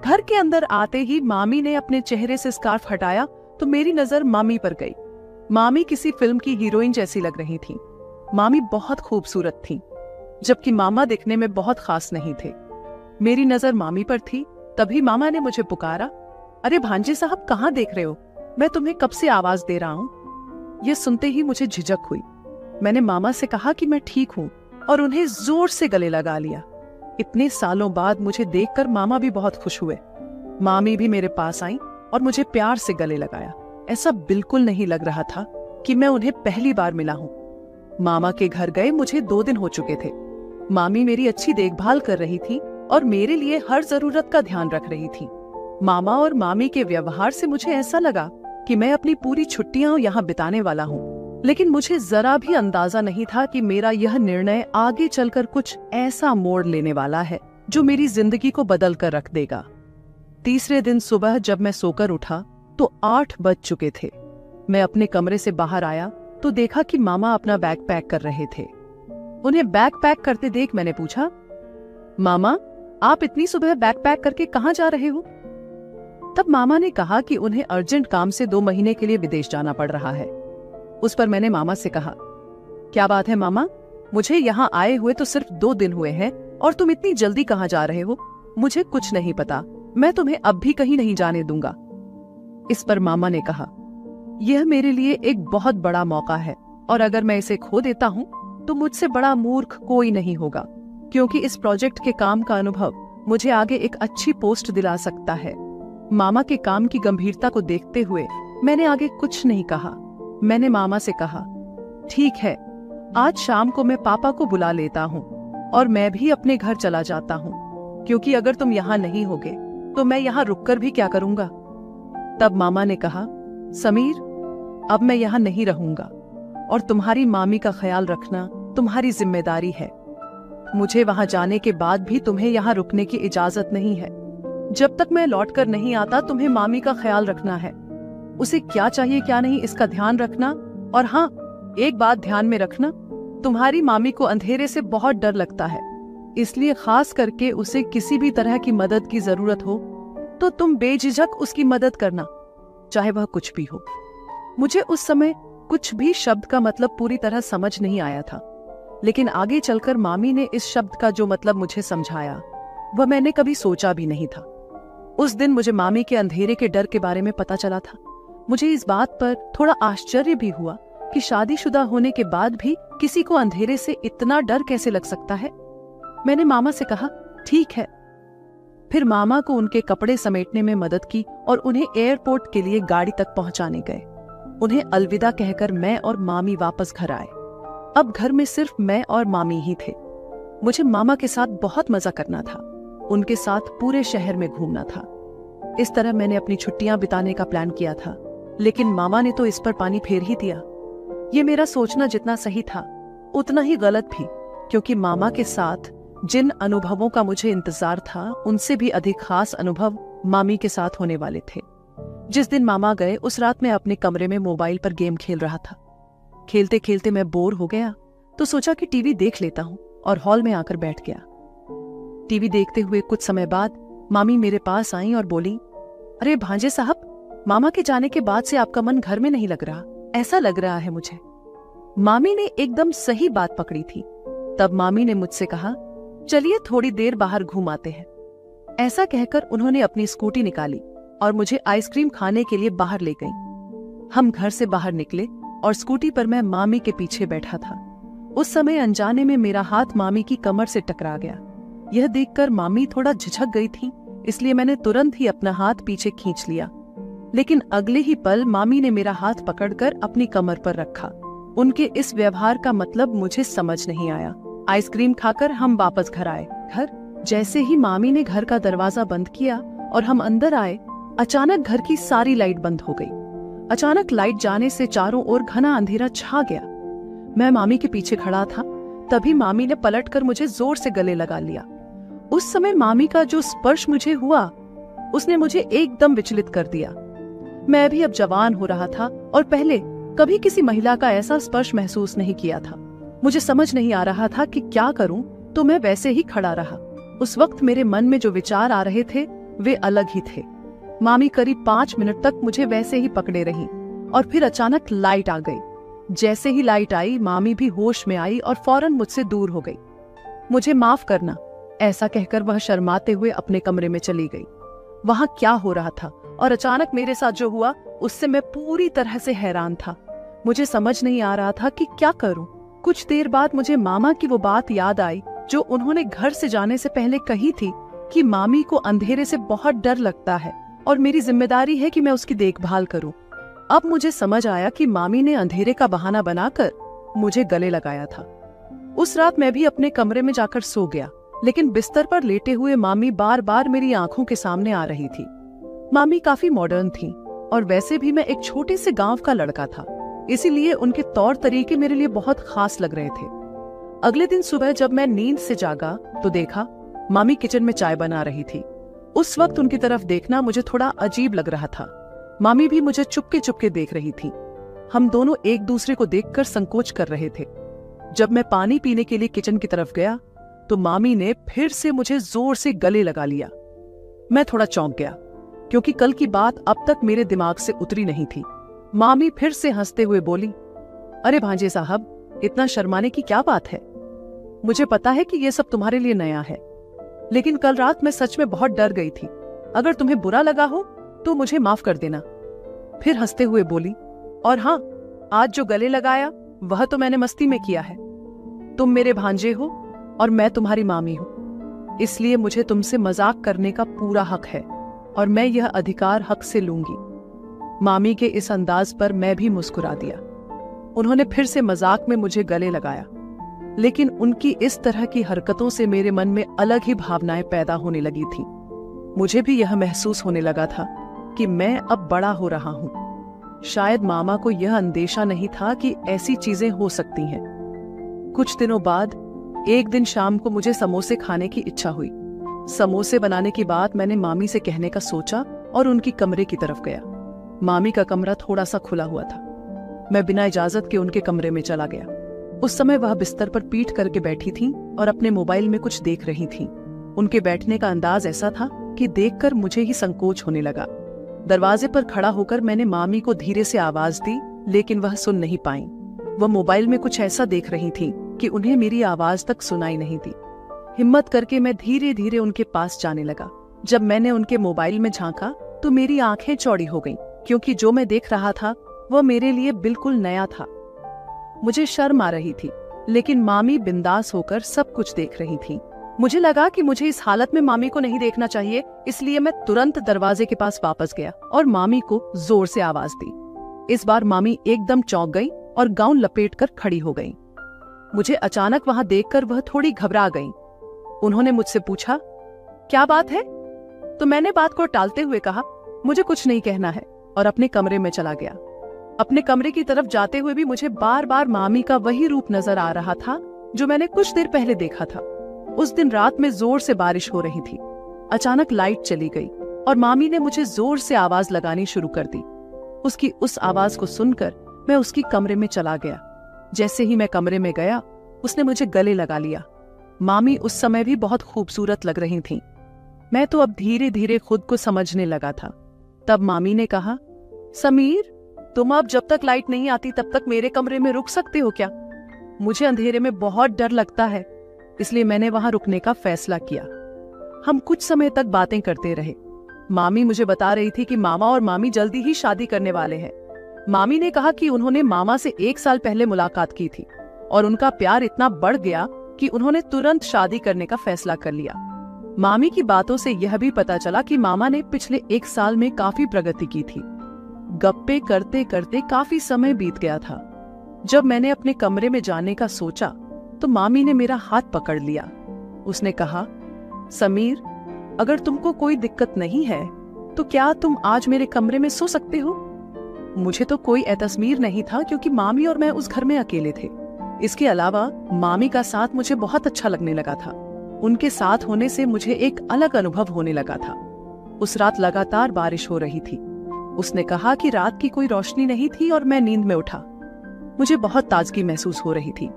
घर के अंदर आते ही मामी ने अपने चेहरे से स्कार्फ हटाया तो मेरी नजर मामी पर गई। मामी किसी फिल्म की हीरोइन जैसी लग रही थी। मामी बहुत खूबसूरत थी, जबकि मामा दिखने में बहुत खास नहीं थे। मेरी नजर मामी पर थी। तभी मामा ने मुझे पुकारा, अरे भांजे साहब, कहाँ देख रहे हो? मैं तुम्हें कब से आवाज दे रहा हूँ। यह सुनते ही मुझे झिझक हुई। मैंने मामा से कहा कि मैं ठीक हूँ और उन्हें जोर से गले लगा लिया। इतने सालों बाद मुझे देखकर मामा भी बहुत खुश हुए। मामी भी मेरे पास आई और मुझे प्यार से गले लगाया। ऐसा बिल्कुल नहीं लग रहा था कि मैं उन्हें पहली बार मिला हूँ। मामा के घर गए मुझे 2 दिन हो चुके थे। मामी मेरी अच्छी देखभाल कर रही थी और मेरे लिए हर जरूरत का ध्यान रख रही थी। मामा और मामी के व्यवहार से मुझे ऐसा लगा कि मैं अपनी पूरी छुट्टियां यहाँ बिताने वाला हूँ। लेकिन मुझे जरा भी अंदाजा नहीं था कि मेरा यह निर्णय आगे चलकर कुछ ऐसा मोड़ लेने वाला है जो मेरी जिंदगी को बदल कर रख देगा। तीसरे दिन सुबह जब मैं सोकर उठा तो 8 बज चुके थे। मैं अपने कमरे से बाहर आया तो देखा कि मामा अपना बैग पैक कर रहे थे। उन्हें बैग पैक करते देख मैंने पूछा, मामा, आप इतनी सुबह बैग पैक करके कहाँ जा रहे हो? तब मामा ने कहा कि उन्हें अर्जेंट काम से 2 महीने के लिए विदेश जाना पड़ रहा है। उस पर मैंने मामा से कहा, क्या बात है मामा, मुझे यहाँ आए हुए तो सिर्फ 2 दिन हुए हैं और तुम इतनी जल्दी कहाँ जा रहे हो? मुझे कुछ नहीं पता, मैं तुम्हें अब भी कहीं नहीं जाने दूंगा। इस पर मामा ने कहा, यह मेरे लिए एक बहुत बड़ा मौका है और अगर मैं इसे खो देता हूँ तो मुझसे बड़ा मूर्ख कोई नहीं होगा, क्योंकि इस प्रोजेक्ट के काम का अनुभव मुझे आगे एक अच्छी पोस्ट दिला सकता है। मामा के काम की गंभीरता को देखते हुए मैंने आगे कुछ नहीं कहा। मैंने मामा से कहा, ठीक है, आज शाम को मैं पापा को बुला लेता हूँ और मैं भी अपने घर चला जाता हूँ, क्योंकि अगर तुम यहाँ नहीं होगे तो मैं यहाँ रुककर भी क्या करूँगा। तब मामा ने कहा, समीर, अब मैं यहाँ नहीं रहूंगा और तुम्हारी मामी का ख्याल रखना तुम्हारी जिम्मेदारी है। मुझे वहां जाने के बाद भी तुम्हें यहाँ रुकने की इजाजत नहीं है। जब तक मैं लौटकर नहीं आता तुम्हें मामी का ख्याल रखना है। उसे क्या चाहिए क्या नहीं इसका ध्यान रखना। और हाँ, एक बात ध्यान में रखना, तुम्हारी मामी को अंधेरे से बहुत डर लगता है, इसलिए खास करके उसे किसी भी तरह की मदद की जरूरत हो तो तुम बेझिझक उसकी मदद करना, चाहे वह कुछ भी हो। मुझे उस समय कुछ भी शब्द का मतलब पूरी तरह समझ नहीं आया था, लेकिन आगे चलकर मामी ने इस शब्द का जो मतलब मुझे समझाया वह मैंने कभी सोचा भी नहीं था। उस दिन मुझे मामी के अंधेरे के डर के बारे में पता चला था। मुझे इस बात पर थोड़ा आश्चर्य भी हुआ कि शादीशुदा होने के बाद भी किसी को अंधेरे से इतना डर कैसे लग सकता है। मैंने मामा से कहा, ठीक है। फिर मामा को उनके कपड़े समेटने में मदद की और उन्हें एयरपोर्ट के लिए गाड़ी तक पहुंचाने गए। उन्हें अलविदा कहकर मैं और मामी वापस घर आए। अब घर में सिर्फ मैं और मामी ही थे। मुझे मामा के साथ बहुत मजा करना था, उनके साथ पूरे शहर में घूमना था। इस तरह मैंने अपनी छुट्टियां बिताने का प्लान किया था, लेकिन मामा ने तो इस पर पानी फेर ही दिया। ये मेरा सोचना जितना सही था उतना ही गलत भी, क्योंकि मामा के साथ जिन अनुभवों का मुझे इंतजार था उनसे भी अधिक खास अनुभव मामी के साथ होने वाले थे। जिस दिन मामा गए उस रात मैं अपने कमरे में मोबाइल पर गेम खेल रहा था। खेलते खेलते मैं बोर हो गया तो सोचा कि टीवी देख लेता हूँ और हॉल में आकर बैठ गया। टीवी देखते हुए कुछ समय बाद मामी मेरे पास आई और बोली, अरे भांजे साहब, मामा के जाने के बाद से आपका मन घर में नहीं लग रहा, ऐसा लग रहा है मुझे। मामी ने एकदम सही बात पकड़ी थी। तब मामी ने मुझसे कहा, चलिए थोड़ी देर बाहर घूम आते हैं। ऐसा कहकर उन्होंने अपनी स्कूटी निकाली और मुझे आइसक्रीम खाने के लिए बाहर ले गईं। हम घर से बाहर निकले और स्कूटी पर मैं मामी के पीछे बैठा था। उस समय अनजाने में मेरा हाथ मामी की कमर से टकरा गया। यह देखकर मामी थोड़ा झिझक गई थी, इसलिए मैंने तुरंत ही अपना हाथ पीछे खींच लिया। लेकिन अगले ही पल मामी ने मेरा हाथ पकड़कर अपनी कमर पर रखा। उनके इस व्यवहार का मतलब मुझे समझ नहीं आया। आइसक्रीम खाकर हम वापस घर आए। जैसे ही मामी ने घर का दरवाजा बंद किया और हम अंदर आए, अचानक घर की सारी लाइट बंद हो गई। अचानक लाइट जाने से चारों ओर घना अंधेरा छा गया। मैं मामी के पीछे खड़ा था, तभी मामी ने पलटकर मुझे जोर से गले लगा लिया। उस समय मामी का जो स्पर्श मुझे हुआ उसने मुझे एकदम विचलित कर दिया। मैं भी अब जवान हो रहा था और पहले कभी किसी महिला का ऐसा स्पर्श महसूस नहीं किया था। मुझे समझ नहीं आ रहा था कि क्या करूं, तो मैं वैसे ही खड़ा रहा। उस वक्त मेरे मन में जो विचार आ रहे थे वे अलग ही थे। मामी करीब 5 मिनट तक मुझे वैसे ही पकड़े रही और फिर अचानक लाइट आ गई। जैसे ही लाइट आई, मामी भी होश में आई और फौरन मुझसे दूर हो गई। मुझे माफ करना, ऐसा कहकर वह शर्माते हुए अपने कमरे में चली गई। वहां क्या हो रहा था और अचानक मेरे साथ जो हुआ उससे मैं पूरी तरह से हैरान था। मुझे समझ नहीं आ रहा था कि क्या करूं। कुछ देर बाद मुझे मामा की वो बात याद आई जो उन्होंने घर से जाने से पहले कही थी कि मामी को अंधेरे से बहुत डर लगता है और मेरी जिम्मेदारी है कि मैं उसकी देखभाल करूं। अब मुझे समझ आया कि मामी ने अंधेरे का बहाना बनाकर मुझे गले लगाया था। उस रात मैं भी अपने कमरे में जाकर सो गया, लेकिन बिस्तर पर लेटे हुए मामी बार बार मेरी आंखों के सामने आ रही थी। मामी काफी मॉडर्न थी और वैसे भी मैं एक छोटे से गांव का लड़का था, इसीलिए उनके तौर तरीके मेरे लिए बहुत खास लग रहे थे। अगले दिन सुबह जब मैं नींद से जागा तो देखा मामी किचन में चाय बना रही थी। उस वक्त उनकी तरफ देखना मुझे थोड़ा अजीब लग रहा था। मामी भी मुझे चुपके चुपके देख रही थी। हम दोनों एक दूसरे को देखकर संकोच कर रहे थे। जब मैं पानी पीने के लिए किचन की तरफ गया तो मामी ने फिर से मुझे जोर से गले लगा लिया। मैं थोड़ा चौंक गया, क्योंकि कल की बात अब तक मेरे दिमाग से उतरी नहीं थी। मामी फिर से हंसते हुए बोली, अरे भांजे साहब, इतना शर्माने की क्या बात है? मुझे पता है कि ये सब तुम्हारे लिए नया है, लेकिन कल रात मैं सच में बहुत डर गई थी। अगर तुम्हें बुरा लगा हो तो मुझे माफ कर देना। फिर हंसते हुए बोली, और हाँ, आज जो गले लगाया वह तो मैंने मस्ती में किया है। तुम मेरे भांजे हो और मैं तुम्हारी मामी हूं। इसलिए मुझे तुमसे मजाक करने का पूरा हक है और मैं यह अधिकार हक से लूंगी। मामी के इस अंदाज पर मैं भी मुस्कुरा दिया। उन्होंने फिर से मजाक में मुझे गले लगाया, लेकिन उनकी इस तरह की हरकतों से मेरे मन में अलग ही भावनाएं पैदा होने लगी थी। मुझे भी यह महसूस होने लगा था कि मैं अब बड़ा हो रहा हूं। शायद मामा को यह अंदेशा नहीं था कि ऐसी चीजें हो सकती हैं। कुछ दिनों बाद एक दिन शाम को मुझे समोसे खाने की इच्छा हुई। समोसे बनाने की बात मैंने मामी से कहने का सोचा और उनकी कमरे की तरफ गया। मामी का कमरा थोड़ा सा खुला हुआ था। मैं बिना इजाजत के उनके कमरे में चला गया। उस समय वह बिस्तर पर पीठ करके बैठी थीं और अपने मोबाइल में कुछ देख रही थीं। उनके बैठने का अंदाज ऐसा था कि देखकर मुझे ही संकोच होने लगा। दरवाजे पर खड़ा होकर मैंने मामी को धीरे से आवाज दी, लेकिन वह सुन नहीं पाईं। वह मोबाइल में कुछ ऐसा देख रही थीं कि उन्हें मेरी आवाज तक सुनाई नहीं दी। हिम्मत करके मैं धीरे धीरे उनके पास जाने लगा। जब मैंने उनके मोबाइल में झांका तो मेरी आंखें चौड़ी हो गईं, क्योंकि जो मैं देख रहा था वह मेरे लिए बिल्कुल नया था। मुझे शर्म आ रही थी, लेकिन मामी बिंदास होकर सब कुछ देख रही थी। मुझे लगा कि मुझे इस हालत में मामी को नहीं देखना चाहिए, इसलिए मैं तुरंत दरवाजे के पास वापस गया और मामी को जोर से आवाज दी। इस बार मामी एकदम चौंक गई और गाउन लपेटकर खड़ी हो गई। मुझे अचानक वहां देखकर वह थोड़ी घबरा गई। उन्होंने मुझसे पूछा, क्या बात है? तो मैंने बात को टालते हुए कहा, मुझे कुछ नहीं कहना है, और अपने कमरे में चला गया। अपने कमरे की तरफ जाते हुए भी मुझे बार बार मामी का वही रूप नजर आ रहा था जो मैंने कुछ देर पहले देखा था। उस दिन रात में जोर से बारिश हो रही थी। अचानक लाइट चली गई और मामी ने मुझे जोर से आवाज लगानी शुरू कर दी। उसकी उस आवाज को सुनकर मैं उसकी कमरे में चला गया। जैसे ही मैं कमरे में गया, उसने मुझे गले लगा लिया। मामी उस समय भी बहुत खूबसूरत लग रही थीं। मैं तो अब धीरे धीरे खुद को समझने लगा था। तब मामी ने कहा, समीर, तुम अब जब तक लाइट नहीं आती तब तक मेरे कमरे में रुक सकते हो क्या? मुझे अंधेरे में बहुत डर लगता है, इसलिए मैंने वहां रुकने का फैसला किया। हम कुछ समय तक बातें करते रहे। मामी मुझे बता रही थी कि मामा और मामी जल्दी ही शादी करने वाले हैं। मामी ने कहा कि उन्होंने मामा से 1 साल पहले मुलाकात की थी और उनका प्यार इतना बढ़ गया कि उन्होंने तुरंत शादी करने का फैसला कर लिया। मामी की बातों से यह भी पता चला कि मामा ने पिछले 1 साल में काफी प्रगति की थी। गप्पे करते करते काफी समय बीत गया था। जब मैंने अपने कमरे में जाने का सोचा तो मामी ने मेरा हाथ पकड़ लिया। उसने कहा, समीर, अगर तुमको कोई दिक्कत नहीं है तो क्या तुम आज मेरे कमरे में सो सकते हो? मुझे तो कोई एतस्मीर नहीं था, क्योंकि मामी और मैं उस घर में अकेले थे। इसके अलावा मामी का साथ मुझे बहुत अच्छा लगने लगा था। उनके साथ होने से मुझे एक अलग अनुभव होने लगा था। उस रात लगातार बारिश हो रही थी। उसने कहा कि रात की कोई रोशनी नहीं थी और मैं नींद में उठा। मुझे बहुत ताजगी महसूस हो रही थी,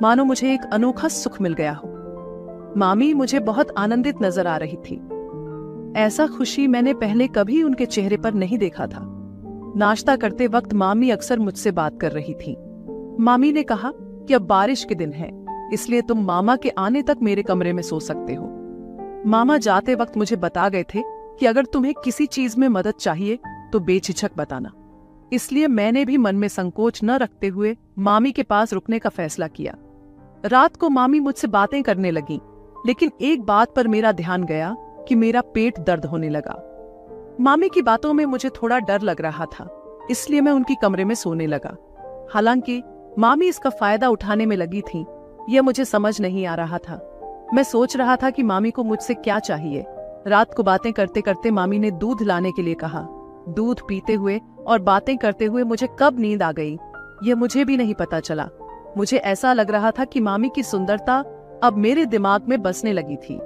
मानो मुझे एक अनोखा सुख मिल गया हो। मामी मुझे बहुत आनंदित नजर आ रही थी। ऐसा खुशी मैंने पहले कभी उनके चेहरे पर नहीं देखा था। नाश्ता करते वक्त मामी अक्सर मुझसे बात कर रही थी। मामी ने कहा कि अब बारिश के दिन है, इसलिए तुम मामा के आने तक मेरे कमरे में सो सकते हो। मामा जाते वक्त मुझे बता गए थे कि अगर तुम्हें किसी चीज में मदद चाहिए तो बेझिझक बताना। इसलिए मैंने भी मन में संकोच न रखते हुए मामी के पास रुकने का फैसला किया। रात को मामी मुझसे बातें करने लगी, लेकिन एक बात पर मेरा ध्यान गया कि मेरा पेट दर्द होने लगा। मामी की बातों में मुझे थोड़ा डर लग रहा था, इसलिए मैं उनकी कमरे में सोने लगा। हालांकि मामी इसका फायदा उठाने में लगी थी, यह मुझे समझ नहीं आ रहा था। मैं सोच रहा था कि मामी को मुझसे क्या चाहिए। रात को बातें करते करते मामी ने दूध लाने के लिए कहा। दूध पीते हुए और बातें करते हुए मुझे कब नींद आ गई, यह मुझे भी नहीं पता चला। मुझे ऐसा लग रहा था कि मामी की सुंदरता अब मेरे दिमाग में बसने लगी थी।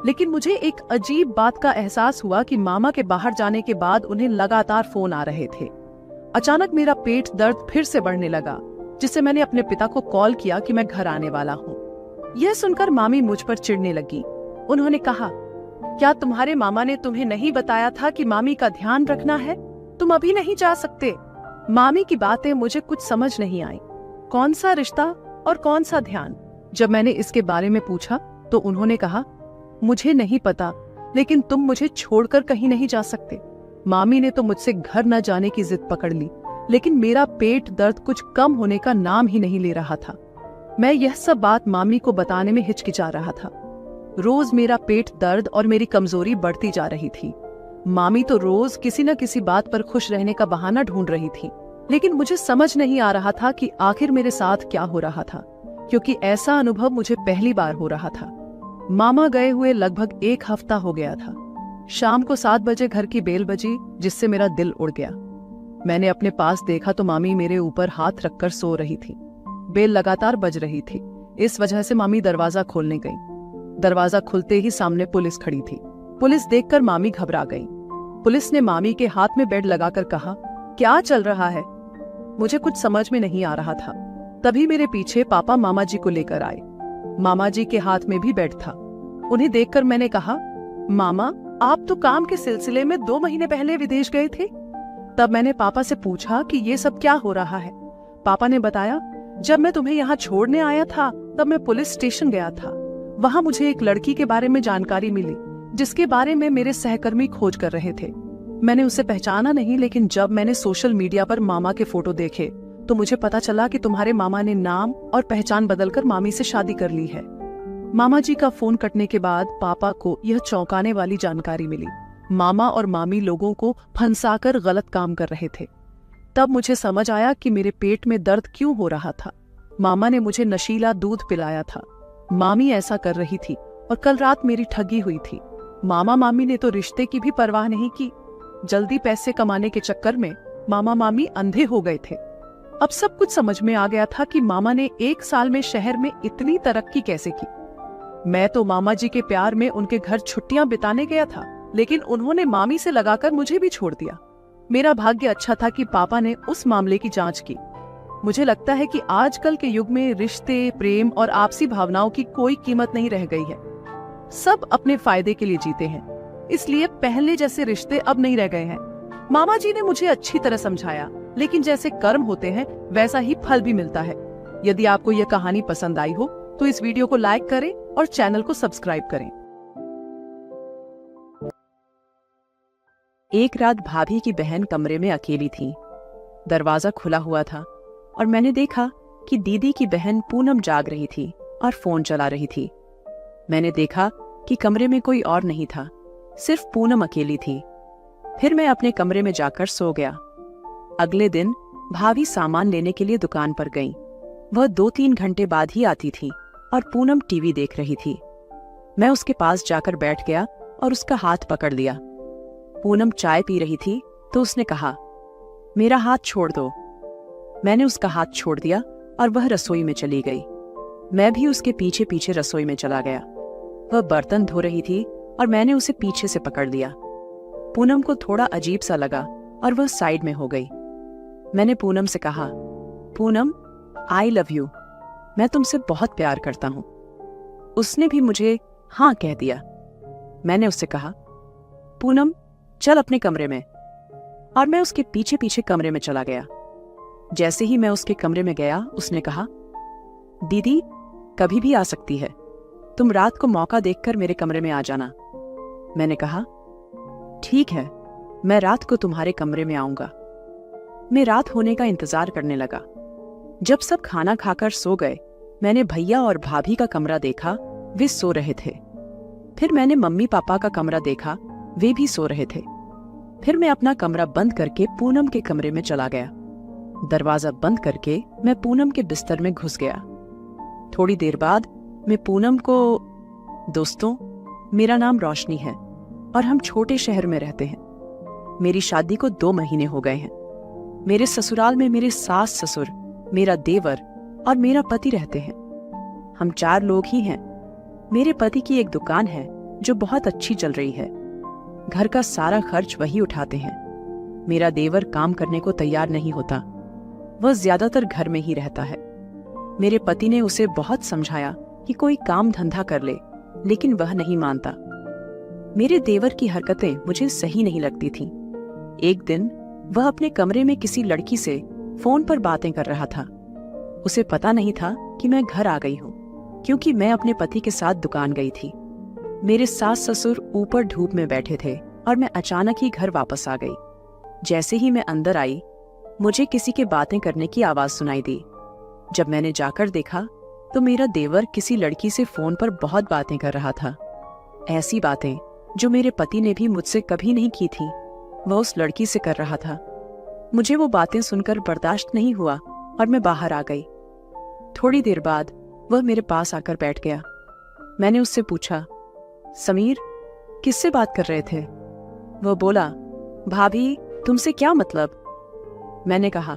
लेकिन मुझे एक अजीब बात का एहसास हुआ कि मामा के बाहर जाने के बाद उन्हें लगातार फोन आ रहे थे। अचानक मेरा पेट दर्द फिर से बढ़ने लगा, जिससे मैंने अपने पिता को कॉल किया कि मैं घर आने वाला हूँ। यह सुनकर मामी मुझ पर चिढ़ने लगी। उन्होंने कहा, क्या तुम्हारे मामा ने तुम्हें नहीं बताया था कि मामी का ध्यान रखना है? तुम अभी नहीं जा सकते। मामी की बातें मुझे कुछ समझ नहीं आई। कौन सा रिश्ता और कौन सा ध्यान? जब मैंने इसके बारे में पूछा तो उन्होंने कहा, मुझे नहीं पता, लेकिन तुम मुझे छोड़कर कहीं नहीं जा सकते। मामी ने तो मुझसे घर न जाने की जिद पकड़ ली, लेकिन मेरा पेट दर्द कुछ कम होने का नाम ही नहीं ले रहा था। मैं यह सब बात मामी को बताने में हिचकिचा रहा था। रोज मेरा पेट दर्द और मेरी कमजोरी बढ़ती जा रही थी। मामी तो रोज किसी न किसी बात पर खुश रहने का बहाना ढूंढ रही थी, लेकिन मुझे समझ नहीं आ रहा था कि आखिर मेरे साथ क्या हो रहा था, क्योंकि ऐसा अनुभव मुझे पहली बार हो रहा था। मामा गए हुए लगभग 1 हफ्ता हो गया था। शाम को 7 बजे घर की बेल बजी, जिससे मेरा दिल उड़ गया। मैंने अपने पास देखा तो मामी मेरे ऊपर हाथ रखकर सो रही थी। बेल लगातार बज रही थी, इस वजह से मामी दरवाजा खोलने गई। दरवाजा खुलते ही सामने पुलिस खड़ी थी। पुलिस देखकर मामी घबरा गई। पुलिस ने मामी के हाथ में बेड लगाकर कहा, क्या चल रहा है? मुझे कुछ समझ में नहीं आ रहा था। तभी मेरे पीछे पापा मामा जी को लेकर आए। मामा जी के हाथ में भी बेड था। उन्हें देखकर मैंने कहा, मामा, आप तो काम के सिलसिले में 2 महीने पहले विदेश गए थे। तब मैंने पापा से पूछा कि ये सब क्या हो रहा है। पापा ने बताया, जब मैं तुम्हें यहाँ छोड़ने आया था तब मैं पुलिस स्टेशन गया था। वहाँ मुझे एक लड़की के बारे में जानकारी मिली, जिसके बारे में मेरे सहकर्मी खोज कर रहे थे। मैंने उसे पहचाना नहीं, लेकिन जब मैंने सोशल मीडिया पर मामा के फोटो देखे तो मुझे पता चला कि तुम्हारे मामा ने नाम और पहचान बदलकर मामी से शादी कर ली है। मामा जी का फोन कटने के बाद पापा को यह चौंकाने वाली जानकारी मिली। मामा और मामी लोगों को फंसाकर गलत काम कर रहे थे। तब मुझे समझ आया कि मेरे पेट में दर्द क्यों हो रहा था। मामा ने मुझे नशीला दूध पिलाया था। मामी ऐसा कर रही थी और कल रात मेरी ठगी हुई थी। मामा मामी ने तो रिश्ते की भी परवाह नहीं की। जल्दी पैसे कमाने के चक्कर में मामा मामी अंधे हो गए थे। अब सब कुछ समझ में आ गया था कि मामा ने 1 साल में शहर में इतनी तरक्की कैसे की। मैं तो मामा जी के प्यार में उनके घर छुट्टियां बिताने गया था, लेकिन उन्होंने मामी से लगाकर मुझे भी छोड़ दिया। मेरा भाग्य अच्छा था कि पापा ने उस मामले की जांच की। मुझे लगता है कि आजकल के युग में रिश्ते, प्रेम और आपसी भावनाओं की कोई कीमत नहीं रह गई है। सब अपने फायदे के लिए जीते हैं, इसलिए पहले जैसे रिश्ते अब नहीं रह गए हैं। मामा जी ने मुझे अच्छी तरह समझाया, लेकिन जैसे कर्म होते हैं वैसा ही फल भी मिलता है। यदि आपको यह कहानी पसंद आई हो तो इस वीडियो को लाइक करें और चैनल को सब्सक्राइब करें। एक रात भाभी की बहन कमरे में अकेली थी। दरवाजा खुला हुआ था और मैंने देखा कि दीदी की बहन पूनम जाग रही थी और फोन चला रही थी। मैंने देखा कि कमरे में कोई और नहीं था, सिर्फ पूनम अकेली थी। फिर मैं अपने कमरे में जाकर सो गया। अगले दिन भाभी सामान लेने के लिए दुकान पर गई। वह 2-3 घंटे बाद ही आती थी और पूनम टीवी देख रही थी। मैं उसके पास जाकर बैठ गया और उसका हाथ पकड़ लिया। पूनम चाय पी रही थी तो उसने कहा, मेरा हाथ छोड़ दो। मैंने उसका हाथ छोड़ दिया और वह रसोई में चली गई। मैं भी उसके पीछे पीछे रसोई में चला गया। वह बर्तन धो रही थी और मैंने उसे पीछे से पकड़ लिया। पूनम को थोड़ा अजीब सा लगा और वह साइड में हो गई। मैंने पूनम से कहा, पूनम, आई लव यू, मैं तुमसे बहुत प्यार करता हूं। उसने भी मुझे हाँ कह दिया। मैंने उससे कहा, पूनम, चल अपने कमरे में। और मैं उसके पीछे पीछे कमरे में चला गया। जैसे ही मैं उसके कमरे में गया, उसने कहा, दीदी कभी भी आ सकती है, तुम रात को मौका देखकर मेरे कमरे में आ जाना। मैंने कहा, ठीक है, मैं रात को तुम्हारे कमरे में आऊंगा। मैं रात होने का इंतजार करने लगा। जब सब खाना खाकर सो गए, मैंने भैया और भाभी का कमरा देखा, वे सो रहे थे। फिर मैंने मम्मी पापा का कमरा देखा, वे भी सो रहे थे। फिर मैं अपना कमरा बंद करके पूनम के कमरे में चला गया। दरवाजा बंद करके मैं पूनम के बिस्तर में घुस गया। थोड़ी देर बाद मैं पूनम को, दोस्तों, मेरा नाम रोशनी है और हम छोटे शहर में रहते हैं। मेरी शादी को 2 महीने हो गए हैं। मेरे ससुराल में मेरे सास ससुर, मेरा देवर और मेरा पति रहते हैं। हम 4 लोग ही हैं। मेरे पति की एक दुकान है जो बहुत अच्छी चल रही है। घर का सारा खर्च वही उठाते हैं। मेरा देवर काम करने को तैयार नहीं होता, वह ज्यादातर घर में ही रहता है। मेरे पति ने उसे बहुत समझाया कि कोई काम धंधा कर ले, लेकिन वह नहीं मानता। मेरे देवर की हरकतें मुझे सही नहीं लगती थीं। एक दिन वह अपने कमरे में किसी लड़की से फोन पर बातें कर रहा था। उसे पता नहीं था कि मैं घर आ गई हूँ, क्योंकि मैं अपने पति के साथ दुकान गई थी। मेरे सास ससुर ऊपर धूप में बैठे थे और मैं अचानक ही घर वापस आ गई। जैसे ही मैं अंदर आई, मुझे किसी के बातें करने की आवाज सुनाई दी। जब मैंने जाकर देखा तो मेरा देवर किसी लड़की से फोन पर बहुत बातें कर रहा था। ऐसी बातें जो मेरे पति ने भी मुझसे कभी नहीं की थी वह उस लड़की से कर रहा था। मुझे वो बातें सुनकर बर्दाश्त नहीं हुआ और मैं बाहर आ गई। थोड़ी देर बाद वह मेरे पास आकर बैठ गया। मैंने उससे पूछा, समीर किससे बात कर रहे थे? वह बोला, भाभी तुमसे क्या मतलब? मैंने कहा,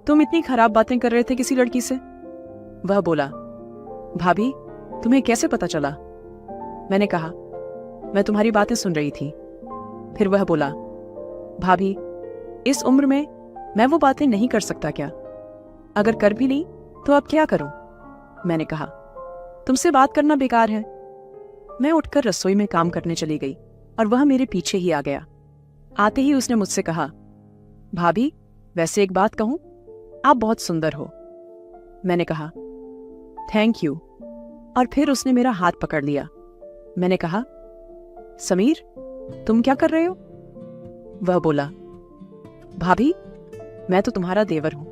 तुम इतनी खराब बातें कर रहे थे किसी लड़की से? वह बोला, भाभी तुम्हें कैसे पता चला? मैंने कहा, मैं तुम्हारी बातें सुन रही थी। फिर वह बोला, भाभी इस उम्र में मैं वो बातें नहीं कर सकता क्या? अगर कर भी ली तो अब क्या करूं? मैंने कहा, तुमसे बात करना बेकार है। मैं उठकर रसोई में काम करने चली गई और वह मेरे पीछे ही आ गया। आते ही उसने मुझसे कहा, भाभी वैसे एक बात कहूं, आप बहुत सुंदर हो। मैंने कहा, थैंक यू। और फिर उसने मेरा हाथ पकड़ लिया। मैंने कहा, समीर तुम क्या कर रहे हो? वह बोला, भाभी मैं तो तुम्हारा देवर हूं।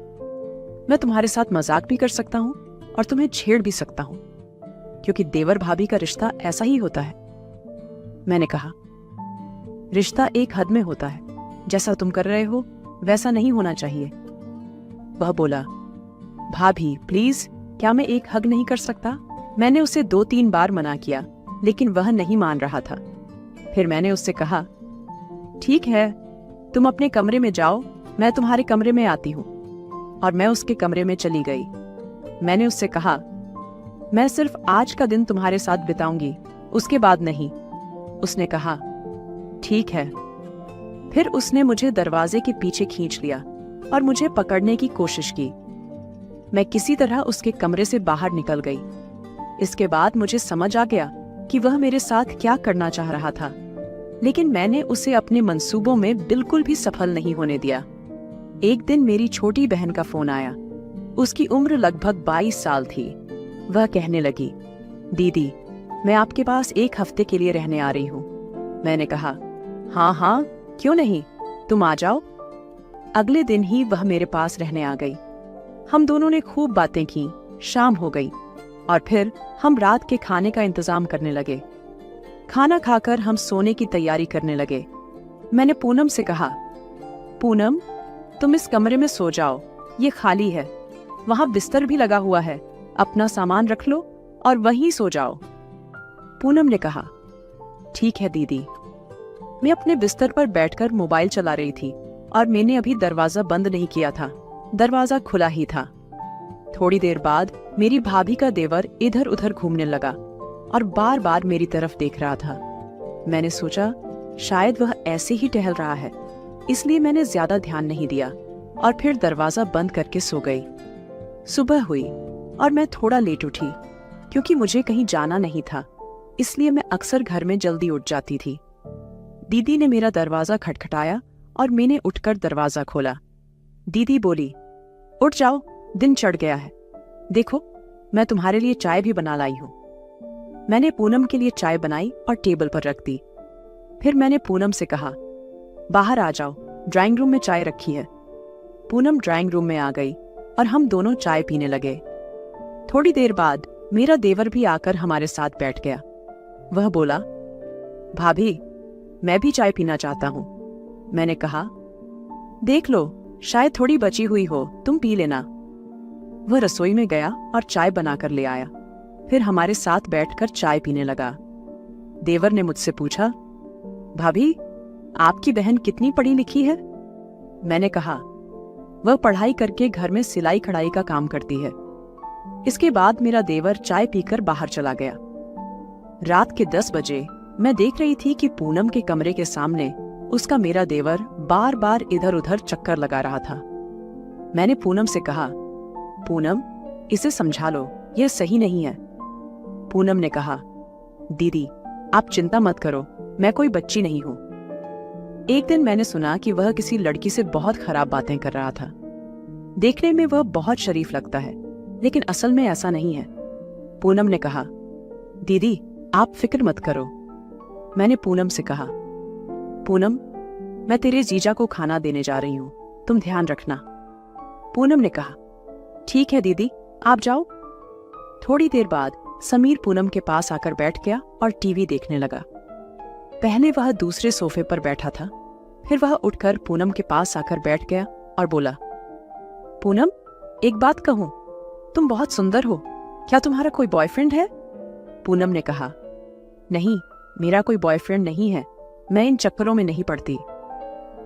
मैं तुम्हारे साथ मजाक भी कर सकता हूं और तुम्हें छेड़ भी सकता हूं, क्योंकि देवर भाभी का रिश्ता ऐसा ही होता है। मैंने कहा, रिश्ता एक हद में होता है, जैसा तुम कर रहे हो वैसा नहीं होना चाहिए। वह बोला, भाभी प्लीज क्या मैं एक हग नहीं कर सकता? मैंने उसे 2-3 बार मना किया लेकिन वह नहीं मान रहा था। फिर मैंने उससे कहा, ठीक है तुम अपने कमरे में जाओ, मैं तुम्हारे कमरे में आती हूं। और मैं उसके कमरे में चली गई। मैंने उससे कहा, मैं सिर्फ आज का दिन तुम्हारे साथ बिताऊंगी, उसके बाद नहीं। उसने कहा, ठीक है। फिर उसने मुझे दरवाजे के पीछे खींच लिया और मुझे पकड़ने की कोशिश की। मैं किसी तरह उसके कमरे से बाहर निकल गई। इसके बाद मुझे समझ आ गया कि वह मेरे साथ क्या करना चाह रहा था, लेकिन मैंने उसे अपने मंसूबों में बिल्कुल भी सफल नहीं होने दिया। एक दिन मेरी छोटी बहन का फोन आया। उसकी उम्र लगभग 22 साल थी। वह कहने लगी, दीदी मैं आपके पास 1 हफ्ते के लिए रहने आ रही हूँ। मैंने कहा, हाँ हाँ क्यों नहीं, तुम आ जाओ। अगले दिन ही वह मेरे पास रहने आ गई। हम दोनों ने खूब बातें की। शाम हो गई और फिर हम रात के खाने का इंतजाम करने लगे। खाना खाकर हम सोने की तैयारी करने लगे। मैंने पूनम से कहा, पूनम तुम इस कमरे में सो जाओ, ये खाली है, वहां बिस्तर भी लगा हुआ है, अपना सामान रख लो और वहीं सो जाओ। पूनम ने कहा, ठीक है दीदी। मैं अपने बिस्तर पर बैठकर मोबाइल चला रही थी और मैंने अभी दरवाजा बंद नहीं किया था, दरवाजा खुला ही था। थोड़ी देर बाद मेरी भाभी का देवर इधर उधर घूमने लगा और बार बार मेरी तरफ देख रहा था। मैंने सोचा शायद वह ऐसे ही टहल रहा है, इसलिए मैंने ज्यादा ध्यान नहीं दिया और फिर दरवाजा बंद करके सो गई। सुबह हुई और मैं थोड़ा लेट उठी क्योंकि मुझे कहीं जाना नहीं था, इसलिए मैं अक्सर घर में जल्दी उठ जाती थी। दीदी ने मेरा दरवाजा खटखटाया और मैंने उठकर दरवाजा खोला। दीदी बोली, उठ जाओ, दिन चढ़ गया है, देखो मैं तुम्हारे लिए चाय भी बना लाई हूं। मैंने पूनम के लिए चाय बनाई और टेबल पर रख दी। फिर मैंने पूनम से कहा, बाहर आ जाओ, ड्राइंग रूम में चाय रखी है। पूनम ड्राइंग रूम में आ गई और हम दोनों चाय पीने लगे। थोड़ी देर बाद मेरा देवर भी आकर हमारे साथ बैठ गया। वह बोला, भाभी मैं भी चाय पीना चाहता हूं। मैंने कहा, देख लो शायद थोड़ी बची हुई हो, तुम पी लेना। वह रसोई में गया और चाय बनाकर ले आया, फिर हमारे साथ बैठकर चाय पीने लगा। देवर ने मुझसे पूछा, भाभी आपकी बहन कितनी पढ़ी लिखी है? मैंने कहा, वह पढ़ाई करके घर में सिलाई कढ़ाई का काम करती है। इसके बाद मेरा देवर चाय पीकर बाहर चला गया। रात के 10 बजे मैं देख रही थी कि पूनम के कमरे के सामने उसका मेरा देवर बार बार इधर उधर चक्कर लगा रहा था। मैंने पूनम से कहा, पूनम इसे समझा लो, यह सही नहीं है। पूनम ने कहा, दीदी आप चिंता मत करो, मैं कोई बच्ची नहीं हूं। एक दिन मैंने सुना कि वह किसी लड़की से बहुत खराब बातें कर रहा था। देखने में वह बहुत शरीफ लगता है, लेकिन असल में ऐसा नहीं है। पूनम ने कहा, दीदी आप फिक्र मत करो। मैंने पूनम से कहा, पूनम मैं तेरे जीजा को खाना देने जा रही हूं, तुम ध्यान रखना। पूनम ने कहा, ठीक है दीदी आप जाओ। थोड़ी देर बाद समीर पूनम के पास आकर बैठ गया और टीवी देखने लगा। पहले वह दूसरे सोफे पर बैठा था, फिर वह उठकर पूनम के पास आकर बैठ गया और बोला, पूनम, एक बात कहूं, तुम बहुत सुंदर हो। क्या तुम्हारा कोई बॉयफ्रेंड है? पूनम ने कहा, नहीं, मेरा कोई बॉयफ्रेंड नहीं है, मैं इन चक्करों में नहीं पड़ती।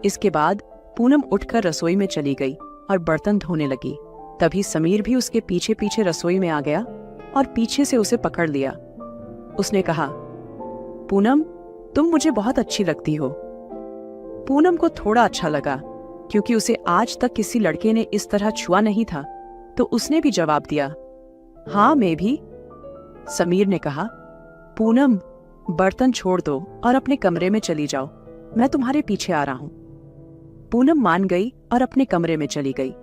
इसके बाद पूनम उठकर रसोई में चली गई और बर्तन धोने लगी। तभी समीर भी उसके पीछे पीछे रसोई में आ गया और पीछे से उसे पकड़ लिया। उसने कहा, पूनम, तुम मुझे बहुत अच्छी लगती हो। पूनम को थोड़ा अच्छा लगा, क्योंकि उसे आज तक किसी लड़के ने इस तरह छुआ नहीं था, तो उसने भी जवाब दिया, हाँ मैं भी। समीर ने कहा, पूनम, बर्तन छोड़ दो और अपने कमरे में चली जाओ, मैं तुम्हारे पीछे आ रहा हूं। पूनम मान गई और अपने कमरे में चली गई।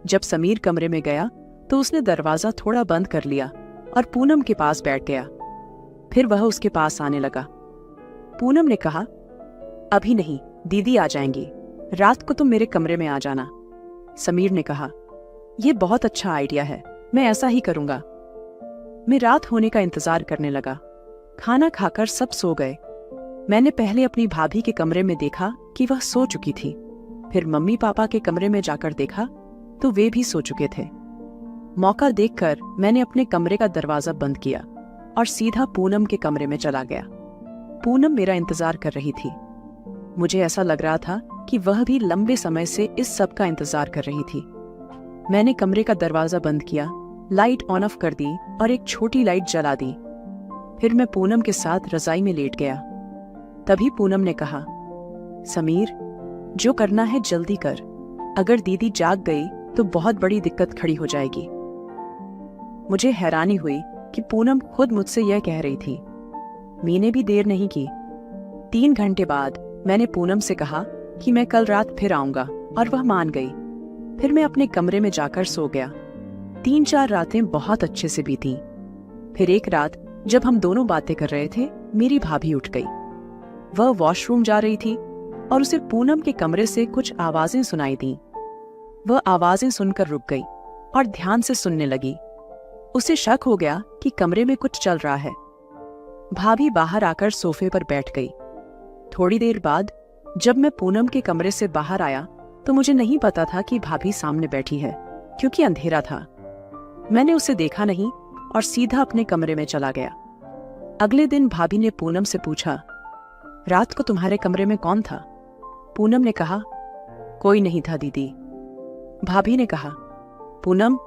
जब समीर कमरे में गया तो उसने दरवाजा थोड़ा बंद कर लिया और पूनम के पास बैठ गया। फिर वह उसके पास आने लगा। पूनम ने कहा, अभी नहीं, दीदी आ जाएंगी, रात को तुम मेरे कमरे में आ जाना। समीर ने कहा, यह बहुत अच्छा आइडिया है, मैं ऐसा ही करूंगा। मैं रात होने का इंतजार करने लगा। खाना खाकर सब सो गए। मैंने पहले अपनी भाभी के कमरे में देखा कि वह सो चुकी थी, फिर मम्मी पापा के कमरे में जाकर देखा तो वे भी सो चुके थे। मौका देखकर मैंने अपने कमरे का दरवाजा बंद किया और सीधा पूनम के कमरे में चला गया। पूनम मेरा इंतजार कर रही थी। मुझे ऐसा लग रहा था कि वह भी लंबे समय से इस सब का इंतजार कर रही थी। मैंने कमरे का दरवाजा बंद किया, लाइट ऑन ऑफ कर दी और एक छोटी लाइट जला दी। फिर मैं पूनम के साथ रजाई में लेट गया। तभी पूनम ने कहा, समीर, जो करना है जल्दी कर, अगर दीदी जाग गई तो बहुत बड़ी दिक्कत खड़ी हो जाएगी। मुझे हैरानी हुई कि पूनम खुद मुझसे यह कह रही थी। मैंने भी देर नहीं की। 3 घंटे बाद मैंने पूनम से कहा कि मैं कल रात फिर आऊंगा और वह मान गई। फिर मैं अपने कमरे में जाकर सो गया। 3-4 रातें बहुत अच्छे से बीती। फिर एक रात जब हम दोनों बातें कर रहे थे, मेरी भाभी उठ गई। वह वॉशरूम जा रही थी और उसे पूनम के कमरे से कुछ आवाजें सुनाई दी। वह आवाजें सुनकर रुक गई और ध्यान से सुनने लगी। उसे शक हो गया कि कमरे में कुछ चल रहा है। भाभी बाहर आकर सोफे पर बैठ गई। थोड़ी देर बाद जब मैं पूनम के कमरे से बाहर आया तो मुझे नहीं पता था कि भाभी सामने बैठी है, क्योंकि अंधेरा था। मैंने उसे देखा नहीं और सीधा अपने कमरे में चला गया। अगले दिन भाभी ने पूनम से पूछा, रात को तुम्हारे कमरे में कौन था? पूनम ने कहा, कोई नहीं था दीदी। भाभी ने कहा, पूनम,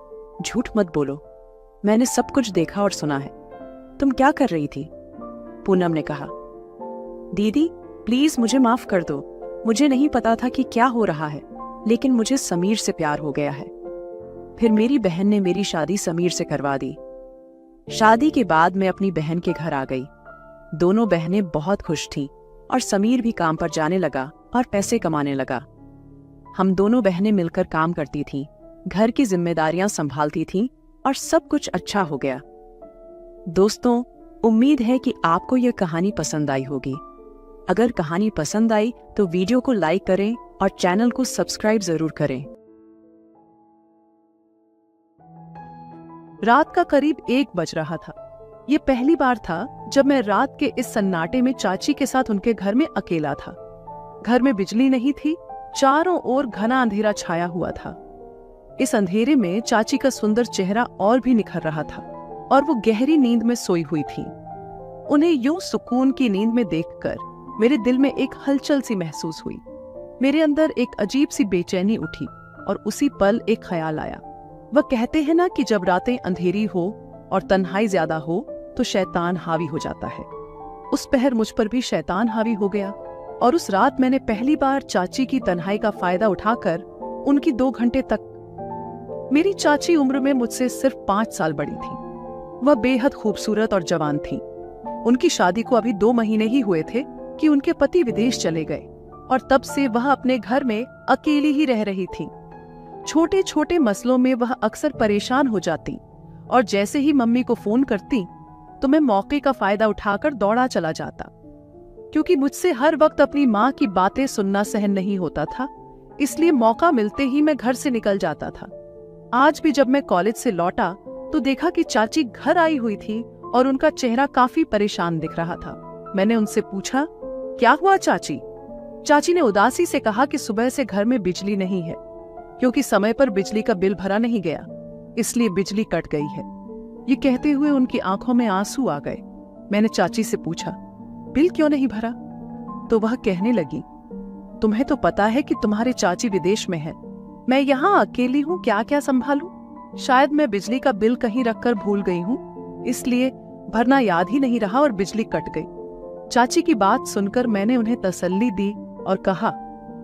झूठ मत बोलो, मैंने सब कुछ देखा और सुना है। तुम क्या कर रही थी? पूनम ने कहा, दीदी प्लीज मुझे माफ कर दो, मुझे नहीं पता था कि क्या हो रहा है, लेकिन मुझे समीर से प्यार हो गया है। फिर मेरी बहन ने मेरी शादी समीर से करवा दी। शादी के बाद मैं अपनी बहन के घर आ गई। दोनों बहनें बहुत खुश थीं और समीर भी काम पर जाने लगा और पैसे कमाने लगा। हम दोनों बहनें मिलकर काम करती थीं, घर की जिम्मेदारियां संभालती थीं और सब कुछ अच्छा हो गया। दोस्तों, उम्मीद है कि आपको यह कहानी पसंद आई होगी। अगर कहानी पसंद आई तो वीडियो को लाइक करें और चैनल को सब्सक्राइब जरूर करें। रात का करीब 1 बज रहा था। ये पहली बार था जब मैं रात के इस सन्नाटे में चाची के साथ उनके घर में अकेला था। घर में बिजली नहीं थी, चारों ओर घना अंधेरा छाया हुआ था। इस अंधेरे में चाची का सुंदर चेहरा और भी निखर रहा था और वो गहरी नींद में सोई हुई थी। उन्हें यूं सुकून की नींद में देखकर मेरे दिल में एक हलचल सी महसूस हुई। मेरे अंदर एक अजीब सी बेचैनी उठी और उसी पल एक ख्याल आया। वह कहते हैं ना कि जब रातें अंधेरी हो और तन्हाई ज्यादा हो तो शैतान हावी हो जाता है। उस पहर मुझ पर भी शैतान हावी हो गया और उस रात मैंने पहली बार चाची की तन्हाई का फायदा उठाकर उनकी 2 घंटे तक। मेरी चाची उम्र में मुझसे सिर्फ 5 साल बड़ी थी। वह बेहद खूबसूरत और जवान थी। उनकी शादी को अभी 2 महीने ही हुए थे कि उनके पति विदेश चले गए और तब से वह अपने घर में अकेली ही रह रही थी। छोटे छोटे मसलों में वह अक्सर परेशान हो जाती और जैसे ही मम्मी को फोन करती तो मैं मौके का फायदा उठाकर दौड़ा चला जाता, क्योंकि मुझसे हर वक्त अपनी माँ की बातें सुनना सहन नहीं होता था। इसलिए मौका मिलते ही मैं घर से निकल जाता था। आज भी जब मैं कॉलेज से लौटा तो देखा कि चाची घर आई हुई थी और उनका चेहरा काफी परेशान दिख रहा था। मैंने उनसे पूछा, क्या हुआ चाची? चाची ने उदासी से कहा कि सुबह से घर में बिजली नहीं है, क्योंकि समय पर बिजली का बिल भरा नहीं गया, इसलिए बिजली कट गई है। ये कहते हुए उनकी आंखों में आंसू आ गए। मैंने चाची से पूछा, बिल क्यों नहीं भरा? तो वह कहने लगी, तुम्हें तो पता है कि तुम्हारे चाची विदेश में है, मैं यहाँ अकेली हूँ, क्या क्या संभालूं? शायद मैं बिजली का बिल कहीं रखकर भूल गई हूँ, इसलिए भरना याद ही नहीं रहा और बिजली कट गई। चाची की बात सुनकर मैंने उन्हें तसल्ली दी और कहा,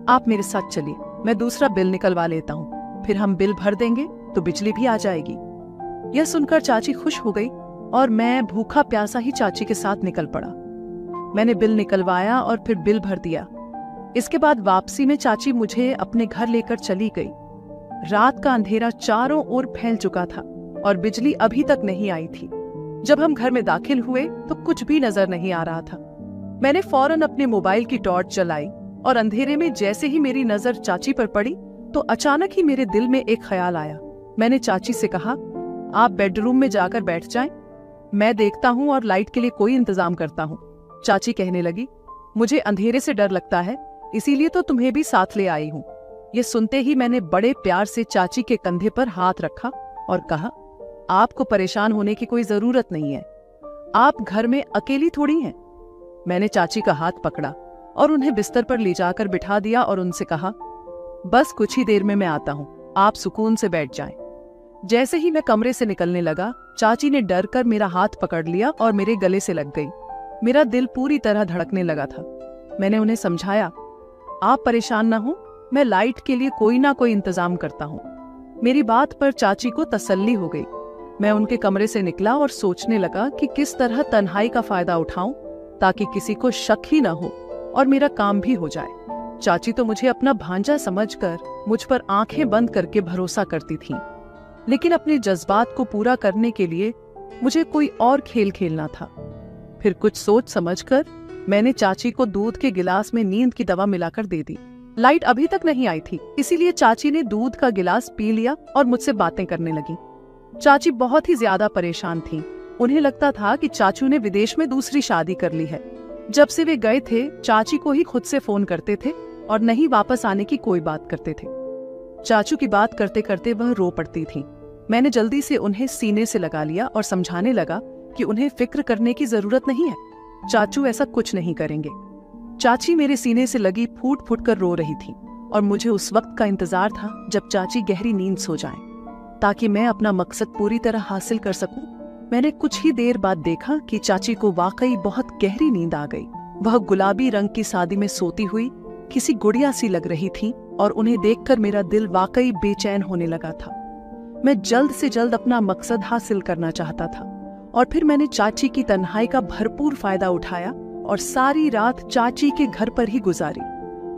आप मेरे साथ चलिए, मैं दूसरा बिल निकलवा लेता हूँ, फिर हम बिल भर देंगे तो बिजली भी आ जाएगी। यह सुनकर चाची खुश हो गई और मैं भूखा प्यासा ही चाची के साथ निकल पड़ा। मैंने बिल निकलवाया और फिर बिल भर दिया। इसके बाद वापसी में चाची मुझे अपने घर लेकर चली गई। रात का अंधेरा चारों ओर फैल चुका था और बिजली अभी तक नहीं आई थी। जब हम घर में दाखिल हुए तो कुछ भी नजर नहीं आ रहा था। मैंने फौरन अपने मोबाइल की टॉर्च जलाई और अंधेरे में जैसे ही मेरी नजर चाची पर पड़ी तो अचानक ही मेरे दिल में एक ख्याल आया। मैंने चाची से कहा, आप बेडरूम में जाकर बैठ जाएं, मैं देखता हूं और लाइट के लिए कोई इंतजाम करता हूं। चाची कहने लगी, मुझे अंधेरे से डर लगता है, इसीलिए तो तुम्हें भी साथ ले आई हूं। ये सुनते ही मैंने बड़े प्यार से चाची के कंधे पर हाथ रखा और कहा, आपको परेशान होने की कोई जरूरत नहीं है, आप घर में अकेली थोड़ी हैं। मैंने चाची का हाथ पकड़ा और उन्हें बिस्तर पर ले जाकर बिठा दिया और उनसे कहा, बस कुछ ही देर में मैं आता हूं, आप सुकून से बैठ जाएं। जैसे ही मैं कमरे से निकलने लगा, चाची ने डर कर मेरा हाथ पकड़ लिया और मेरे गले से लग गई। मेरा दिल पूरी तरह धड़कने लगा था। मैंने उन्हें समझाया, आप परेशान ना हो, मैं लाइट के लिए कोई ना कोई इंतजाम करता हूँ। मेरी बात पर चाची को तसल्ली हो गई। मैं उनके कमरे से निकला और सोचने लगा कि किस तरह तन्हाई का फायदा उठाऊं ताकि किसी को शक ही ना हो और मेरा काम भी हो जाए। चाची तो मुझे अपना भांजा समझकर मुझ पर आंखें बंद करके भरोसा करती थीं, लेकिन अपने जज्बात को पूरा करने के लिए मुझे कोई और खेल खेलना था। फिर कुछ सोच समझकर मैंने चाची को दूध के गिलास में नींद की दवा मिलाकर दे दी। लाइट अभी तक नहीं आई थी, इसीलिए चाची ने दूध का गिलास पी लिया और मुझसे बातें करने लगी। चाची बहुत ही ज्यादा परेशान थी। उन्हें लगता था कि चाचू ने विदेश में दूसरी शादी कर ली है। जब से वे गए थे, चाची को ही खुद से फोन करते थे और नहीं वापस आने की कोई बात करते थे। चाचू की बात करते करते वह रो पड़ती थी। मैंने जल्दी से उन्हें सीने से लगा लिया और समझाने लगा कि उन्हें फिक्र करने की जरूरत नहीं है, चाचू ऐसा कुछ नहीं करेंगे। चाची मेरे सीने से लगी फूट फूट कर रो रही थी और मुझे उस वक्त का इंतजार था जब चाची गहरी नींद सो जाएं, ताकि मैं अपना मकसद पूरी तरह हासिल कर सकूं। मैंने कुछ ही देर बाद देखा कि चाची को वाकई बहुत गहरी नींद आ गई। वह गुलाबी रंग की सादी में सोती हुई किसी गुड़िया सी लग रही थी और उन्हें देखकर मेरा दिल वाकई बेचैन होने लगा था। मैं जल्द से जल्द अपना मकसद हासिल करना चाहता था और फिर मैंने चाची की तन्हाई का भरपूर फायदा उठाया और सारी रात चाची के घर पर ही गुजारी।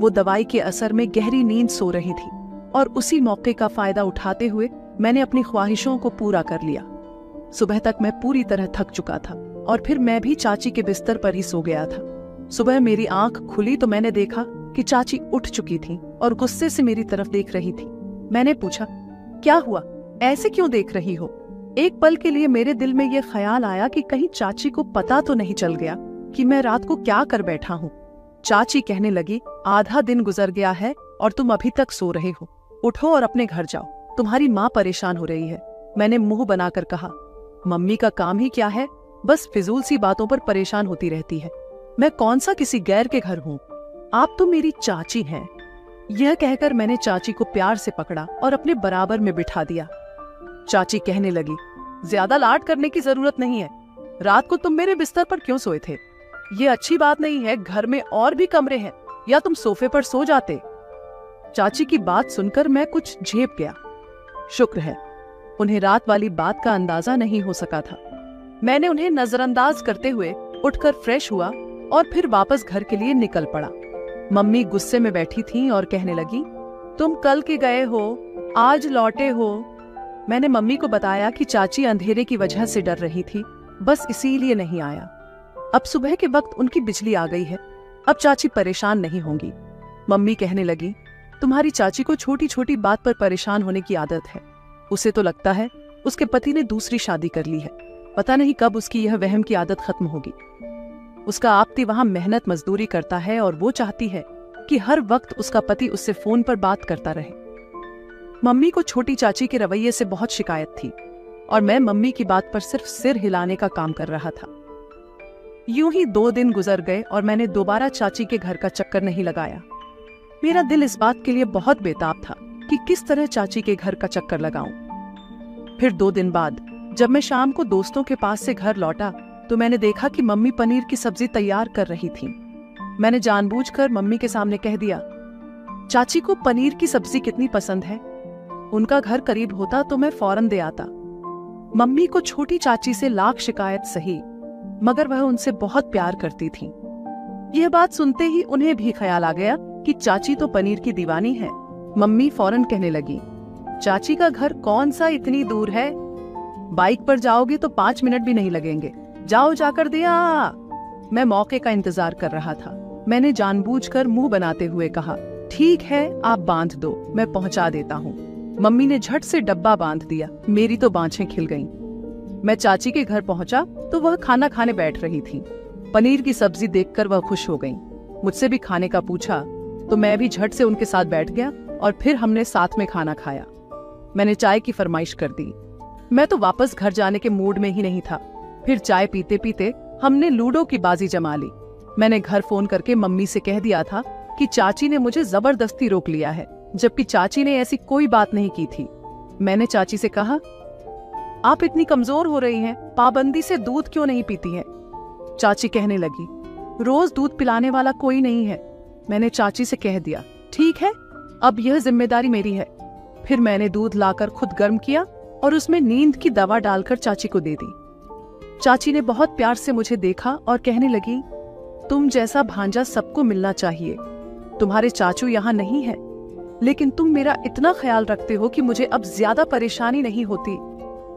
वो दवाई के असर में गहरी नींद सो रही थी और उसी मौके का फायदा उठाते हुए मैंने अपनी ख्वाहिशों को पूरा कर लिया। सुबह तक मैं पूरी तरह थक चुका था और फिर मैं भी चाची के बिस्तर पर ही सो गया था। सुबह मेरी आंख खुली तो मैंने देखा कि चाची उठ चुकी थी और गुस्से से मेरी तरफ देख रही थी। मैंने पूछा, क्या हुआ, ऐसे क्यों देख रही हो? एक पल के लिए मेरे दिल में यह ख्याल आया कि कहीं चाची को पता तो नहीं चल गया कि मैं रात को क्या कर बैठा हूँ। चाची कहने लगी, आधा दिन गुजर गया है और तुम अभी तक सो रहे हो, उठो और अपने घर जाओ, तुम्हारी माँ परेशान हो रही है। मैंने मुंह बनाकर कहा, मम्मी का काम ही क्या है, बस फिजूल सी बातों पर परेशान होती रहती है। मैं कौन सा किसी गैर के घर हूँ, आप तो मेरी चाची हैं। यह कहकर मैंने चाची को प्यार से पकड़ा और अपने बराबर में बिठा दिया। चाची कहने लगी, ज्यादा लाड करने की जरूरत नहीं है, रात को तुम मेरे बिस्तर पर क्यों सोए थे? ये अच्छी बात नहीं है, घर में और भी कमरे हैं, या तुम सोफे पर सो जाते। चाची की बात सुनकर मैं कुछ झेप गया। शुक्र है उन्हें रात वाली बात का अंदाजा नहीं हो सका था। मैंने उन्हें नजरअंदाज करते हुए उठकर फ्रेश हुआ और फिर वापस घर के लिए निकल पड़ा। मम्मी गुस्से में बैठी थी और कहने लगी, तुम कल के गए हो, आज लौटे हो। मैंने मम्मी को बताया कि चाची अंधेरे की वजह से डर रही थी, बस इसीलिए नहीं आया। अब सुबह के वक्त उनकी बिजली आ गई है, अब चाची परेशान नहीं होंगी। मम्मी कहने लगी, तुम्हारी चाची को छोटी छोटी बात पर परेशान होने की आदत है, उसे तो लगता है उसके पति ने दूसरी शादी कर ली है। पता नहीं कब उसकी यह वहम की आदत खत्म होगी। उसका आपती वहां मेहनत मजदूरी करता है और वो चाहती है कि हर वक्त उसका पति उससे फोन पर बात करता रहे। मम्मी को छोटी चाची के रवैये से बहुत शिकायत थी और मैं मम्मी की बात पर सिर्फ सिर हिलाने का काम कर रहा था। यूं ही 2 दिन गुजर गए और मैंने दोबारा चाची के घर का चक्कर नहीं लगाया। मेरा दिल इस बात के लिए बहुत बेताब था कि किस तरह चाची के घर का चक्कर लगाऊं। फिर 2 दिन बाद जब मैं शाम को दोस्तों के पास से घर लौटा तो मैंने देखा कि मम्मी पनीर की सब्जी तैयार कर रही थी। मैंने जानबूझकर मम्मी के सामने कह दिया, चाची को पनीर की सब्जी कितनी पसंद है। उनका घर करीब होता तो मैं फौरन दे आता। मम्मी को छोटी चाची से लाख शिकायत सही, मगर वह उनसे बहुत प्यार करती थी। यह बात सुनते ही उन्हें भी ख्याल आ गया कि चाची तो पनीर की दीवानी है। मम्मी फौरन कहने लगी, चाची का घर कौन सा इतनी दूर है, बाइक पर जाओगे तो 5 मिनट भी नहीं लगेंगे, जाओ जाकर दे आ। मैं मौके का इंतजार कर रहा था। मैंने जानबूझकर मुंह बनाते हुए कहा, ठीक है आप बांध दो, मैं पहुंचा देता हूँ। मम्मी ने झट से डब्बा बांध दिया। मेरी तो बाँछें खिल गईं। मैं चाची के घर पहुंचा तो वह खाना खाने बैठ रही थी। पनीर की सब्जी देखकर वह खुश हो गईं। मुझसे भी खाने का पूछा तो मैं भी झट से उनके साथ बैठ गया और फिर हमने साथ में खाना खाया। मैंने चाय की फरमाइश कर दी। मैं तो वापस घर जाने के मूड में ही नहीं था। फिर चाय पीते पीते हमने लूडो की बाजी जमा ली। मैंने घर फोन करके मम्मी से कह दिया था कि चाची ने मुझे जबरदस्ती रोक लिया है, जबकि चाची ने ऐसी कोई बात नहीं की थी। मैंने चाची से कहा, आप इतनी कमजोर हो रही हैं, पाबंदी से दूध क्यों नहीं पीती हैं? चाची कहने लगी, रोज दूध पिलाने वाला कोई नहीं है। मैंने चाची से कह दिया, ठीक है अब यह जिम्मेदारी मेरी है। फिर मैंने दूध लाकर खुद गर्म किया और उसमें नींद की दवा डालकर चाची को दे दी। चाची ने बहुत प्यार से मुझे देखा और कहने लगी, तुम जैसा भांजा सबको मिलना चाहिए। तुम्हारे चाचू यहाँ नहीं है, लेकिन तुम मेरा इतना ख्याल रखते हो कि मुझे अब ज्यादा परेशानी नहीं होती,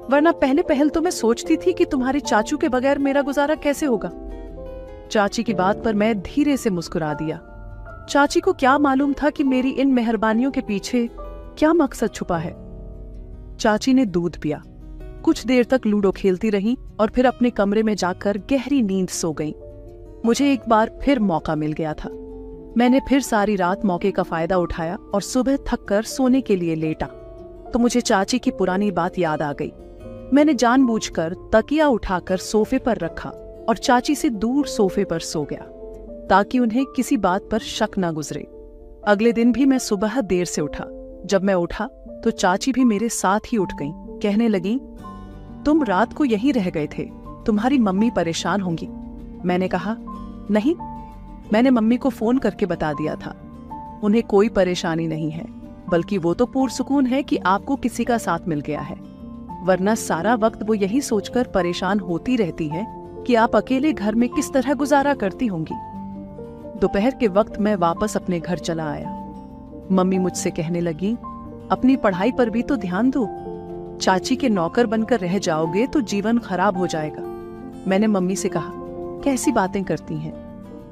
वरना पहले पहल तो मैं सोचती थी कि तुम्हारे चाचू के बगैर मेरा गुजारा कैसे होगा। चाची की बात पर मैं धीरे से मुस्कुरा दिया। चाची को क्या मालूम था कि मेरी इन मेहरबानियों के पीछे क्या मकसद छुपा है। चाची ने दूध पिया, कुछ देर तक लूडो खेलती रही और फिर अपने कमरे में जाकर गहरी नींद सो गईं। मुझे एक बार फिर मौका मिल गया था। मैंने फिर सारी रात मौके का फायदा उठाया और सुबह थककर सोने के लिए लेटा तो मुझे चाची की पुरानी बात याद आ गई। मैंने जानबूझकर तकिया उठाकर सोफे पर रखा और चाची से दूर सोफे पर सो गया ताकि उन्हें किसी बात पर शक न गुजरे। अगले दिन भी मैं सुबह देर से उठा। जब मैं उठा तो चाची भी मेरे साथ ही उठ गईं। कहने लगी, तुम रात को यहीं रह गए थे, तुम्हारी मम्मी परेशान होंगी। मैंने कहा, नहीं, मैंने मम्मी को फोन करके बता दिया था, उन्हें कोई परेशानी नहीं है, बल्कि वो तो पुरसुकून है कि आपको किसी का साथ मिल गया है, वरना सारा वक्त वो यही सोचकर परेशान होती रहती है कि आप अकेले घर में किस तरह गुजारा करती होंगी। दोपहर के वक्त मैं वापस अपने घर चला आया। मम्मी मुझसे कहने लगी, अपनी पढ़ाई पर भी तो ध्यान दो, चाची के नौकर बनकर रह जाओगे तो जीवन खराब हो जाएगा। मैंने मम्मी से कहा, कैसी बातें करती हैं,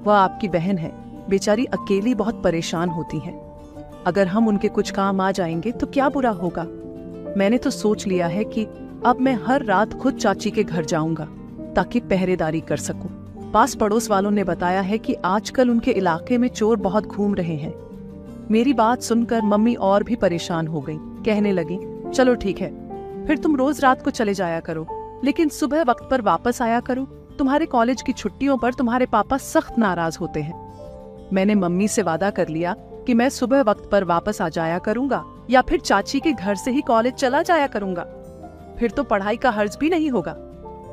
वह आपकी बहन है, बेचारी अकेली बहुत परेशान होती है, अगर हम उनके कुछ काम आ जाएंगे तो क्या बुरा होगा। मैंने तो सोच लिया है कि अब मैं हर रात खुद चाची के घर जाऊंगा ताकि पहरेदारी कर सकूं। पास पड़ोस वालों ने बताया है कि आजकल उनके इलाके में चोर बहुत घूम रहे हैं। मेरी बात सुनकर मम्मी और भी परेशान हो गई। कहने लगी, चलो ठीक है, फिर तुम रोज रात को चले जाया करो, लेकिन सुबह वक्त पर वापस आया करो। तुम्हारे कॉलेज की छुट्टियों पर तुम्हारे पापा सख्त नाराज होते हैं। मैंने मम्मी से वादा कर लिया कि मैं सुबह वक्त पर वापस आ जाया करूंगा या फिर चाची के घर से ही कॉलेज चला जाया करूंगा, फिर तो पढ़ाई का हर्ज भी नहीं होगा।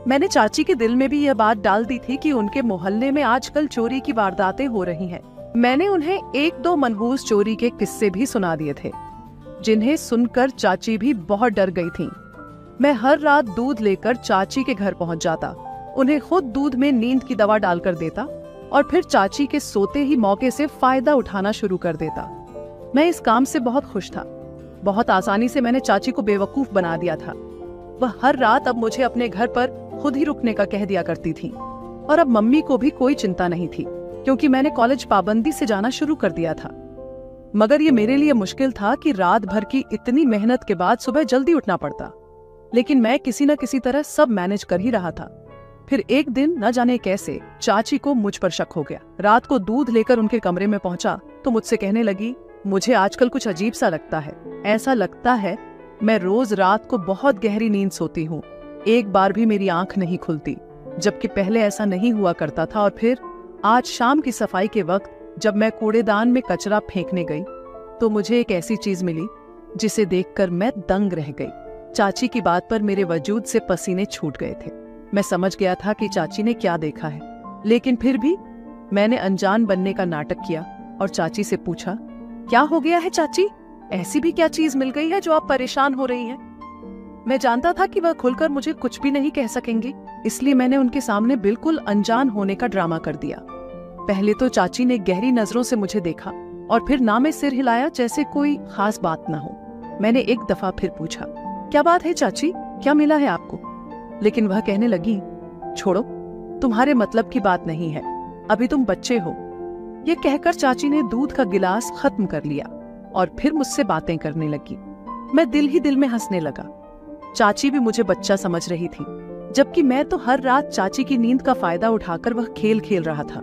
मैंने चाची के दिल में भी यह बात डाल दी थी कि उनके मोहल्ले में आजकल चोरी की वारदातें हो रही हैं। मैंने उन्हें 1-2 मनहूस चोरी के किस्से भी सुना दिए थे, जिन्हें सुनकर चाची भी बहुत डर गई थीं। मैं हर रात दूध लेकर चाची के घर पहुंच जाता, उन्हें खुद दूध में नींद की दवा डालकर देता और फिर चाची के सोते ही मौके से फायदा उठाना शुरू कर देता। मैं इस काम से बहुत खुश था। बहुत आसानी से मैंने चाची को बेवकूफ बना दिया था। वह हर रात अब मुझे अपने घर पर खुद ही रुकने का कह दिया करती थी और अब मम्मी को भी कोई चिंता नहीं थी क्योंकि मैंने कॉलेज पाबंदी से जाना शुरू कर दिया था। मगर ये मेरे लिए मुश्किल था कि रात भर की इतनी मेहनत के बाद सुबह जल्दी उठना पड़ता। लेकिन मैं किसी न किसी तरह सब मैनेज कर ही रहा था। फिर एक दिन न जाने कैसे चाची को मुझ पर शक हो गया। रात को दूध लेकर उनके कमरे में पहुंचा तो मुझसे कहने लगी, मुझे आजकल कुछ अजीब सा लगता है। ऐसा लगता है मैं रोज रात को बहुत गहरी नींद सोती हूँ, एक बार भी मेरी आंख नहीं खुलती, जबकि पहले ऐसा नहीं हुआ करता था। और फिर आज शाम की सफाई के वक्त जब मैं कूड़ेदान में कचरा फेंकने गई तो मुझे एक ऐसी चीज मिली जिसे देखकर मैं दंग रह गई। चाची की बात पर मेरे वजूद से पसीने छूट गए थे। मैं समझ गया था कि चाची ने क्या देखा है, लेकिन फिर भी मैंने अनजान बनने का नाटक किया और चाची से पूछा, क्या हो गया है चाची? ऐसी भी क्या चीज मिल गई है जो आप परेशान हो रही हैं? मैं जानता था कि वह खुलकर मुझे कुछ भी नहीं कह सकेंगी, इसलिए मैंने उनके सामने बिल्कुल अनजान होने का ड्रामा कर दिया। पहले तो चाची ने गहरी नजरों से मुझे देखा और फिर ना में सिर हिलाया जैसे कोई खास बात ना हो। मैंने एक दफा फिर पूछा, क्या बात है चाची, क्या मिला है आपको? लेकिन वह कहने लगी, छोड़ो, तुम्हारे मतलब की बात नहीं है, अभी तुम बच्चे हो। ये कहकर चाची ने दूध का गिलास खत्म कर लिया और फिर मुझसे बातें करने लगी। मैं दिल ही दिल में हंसने लगा। चाची भी मुझे बच्चा समझ रही थी, जबकि मैं तो हर रात चाची की नींद का फायदा उठाकर वह खेल खेल रहा था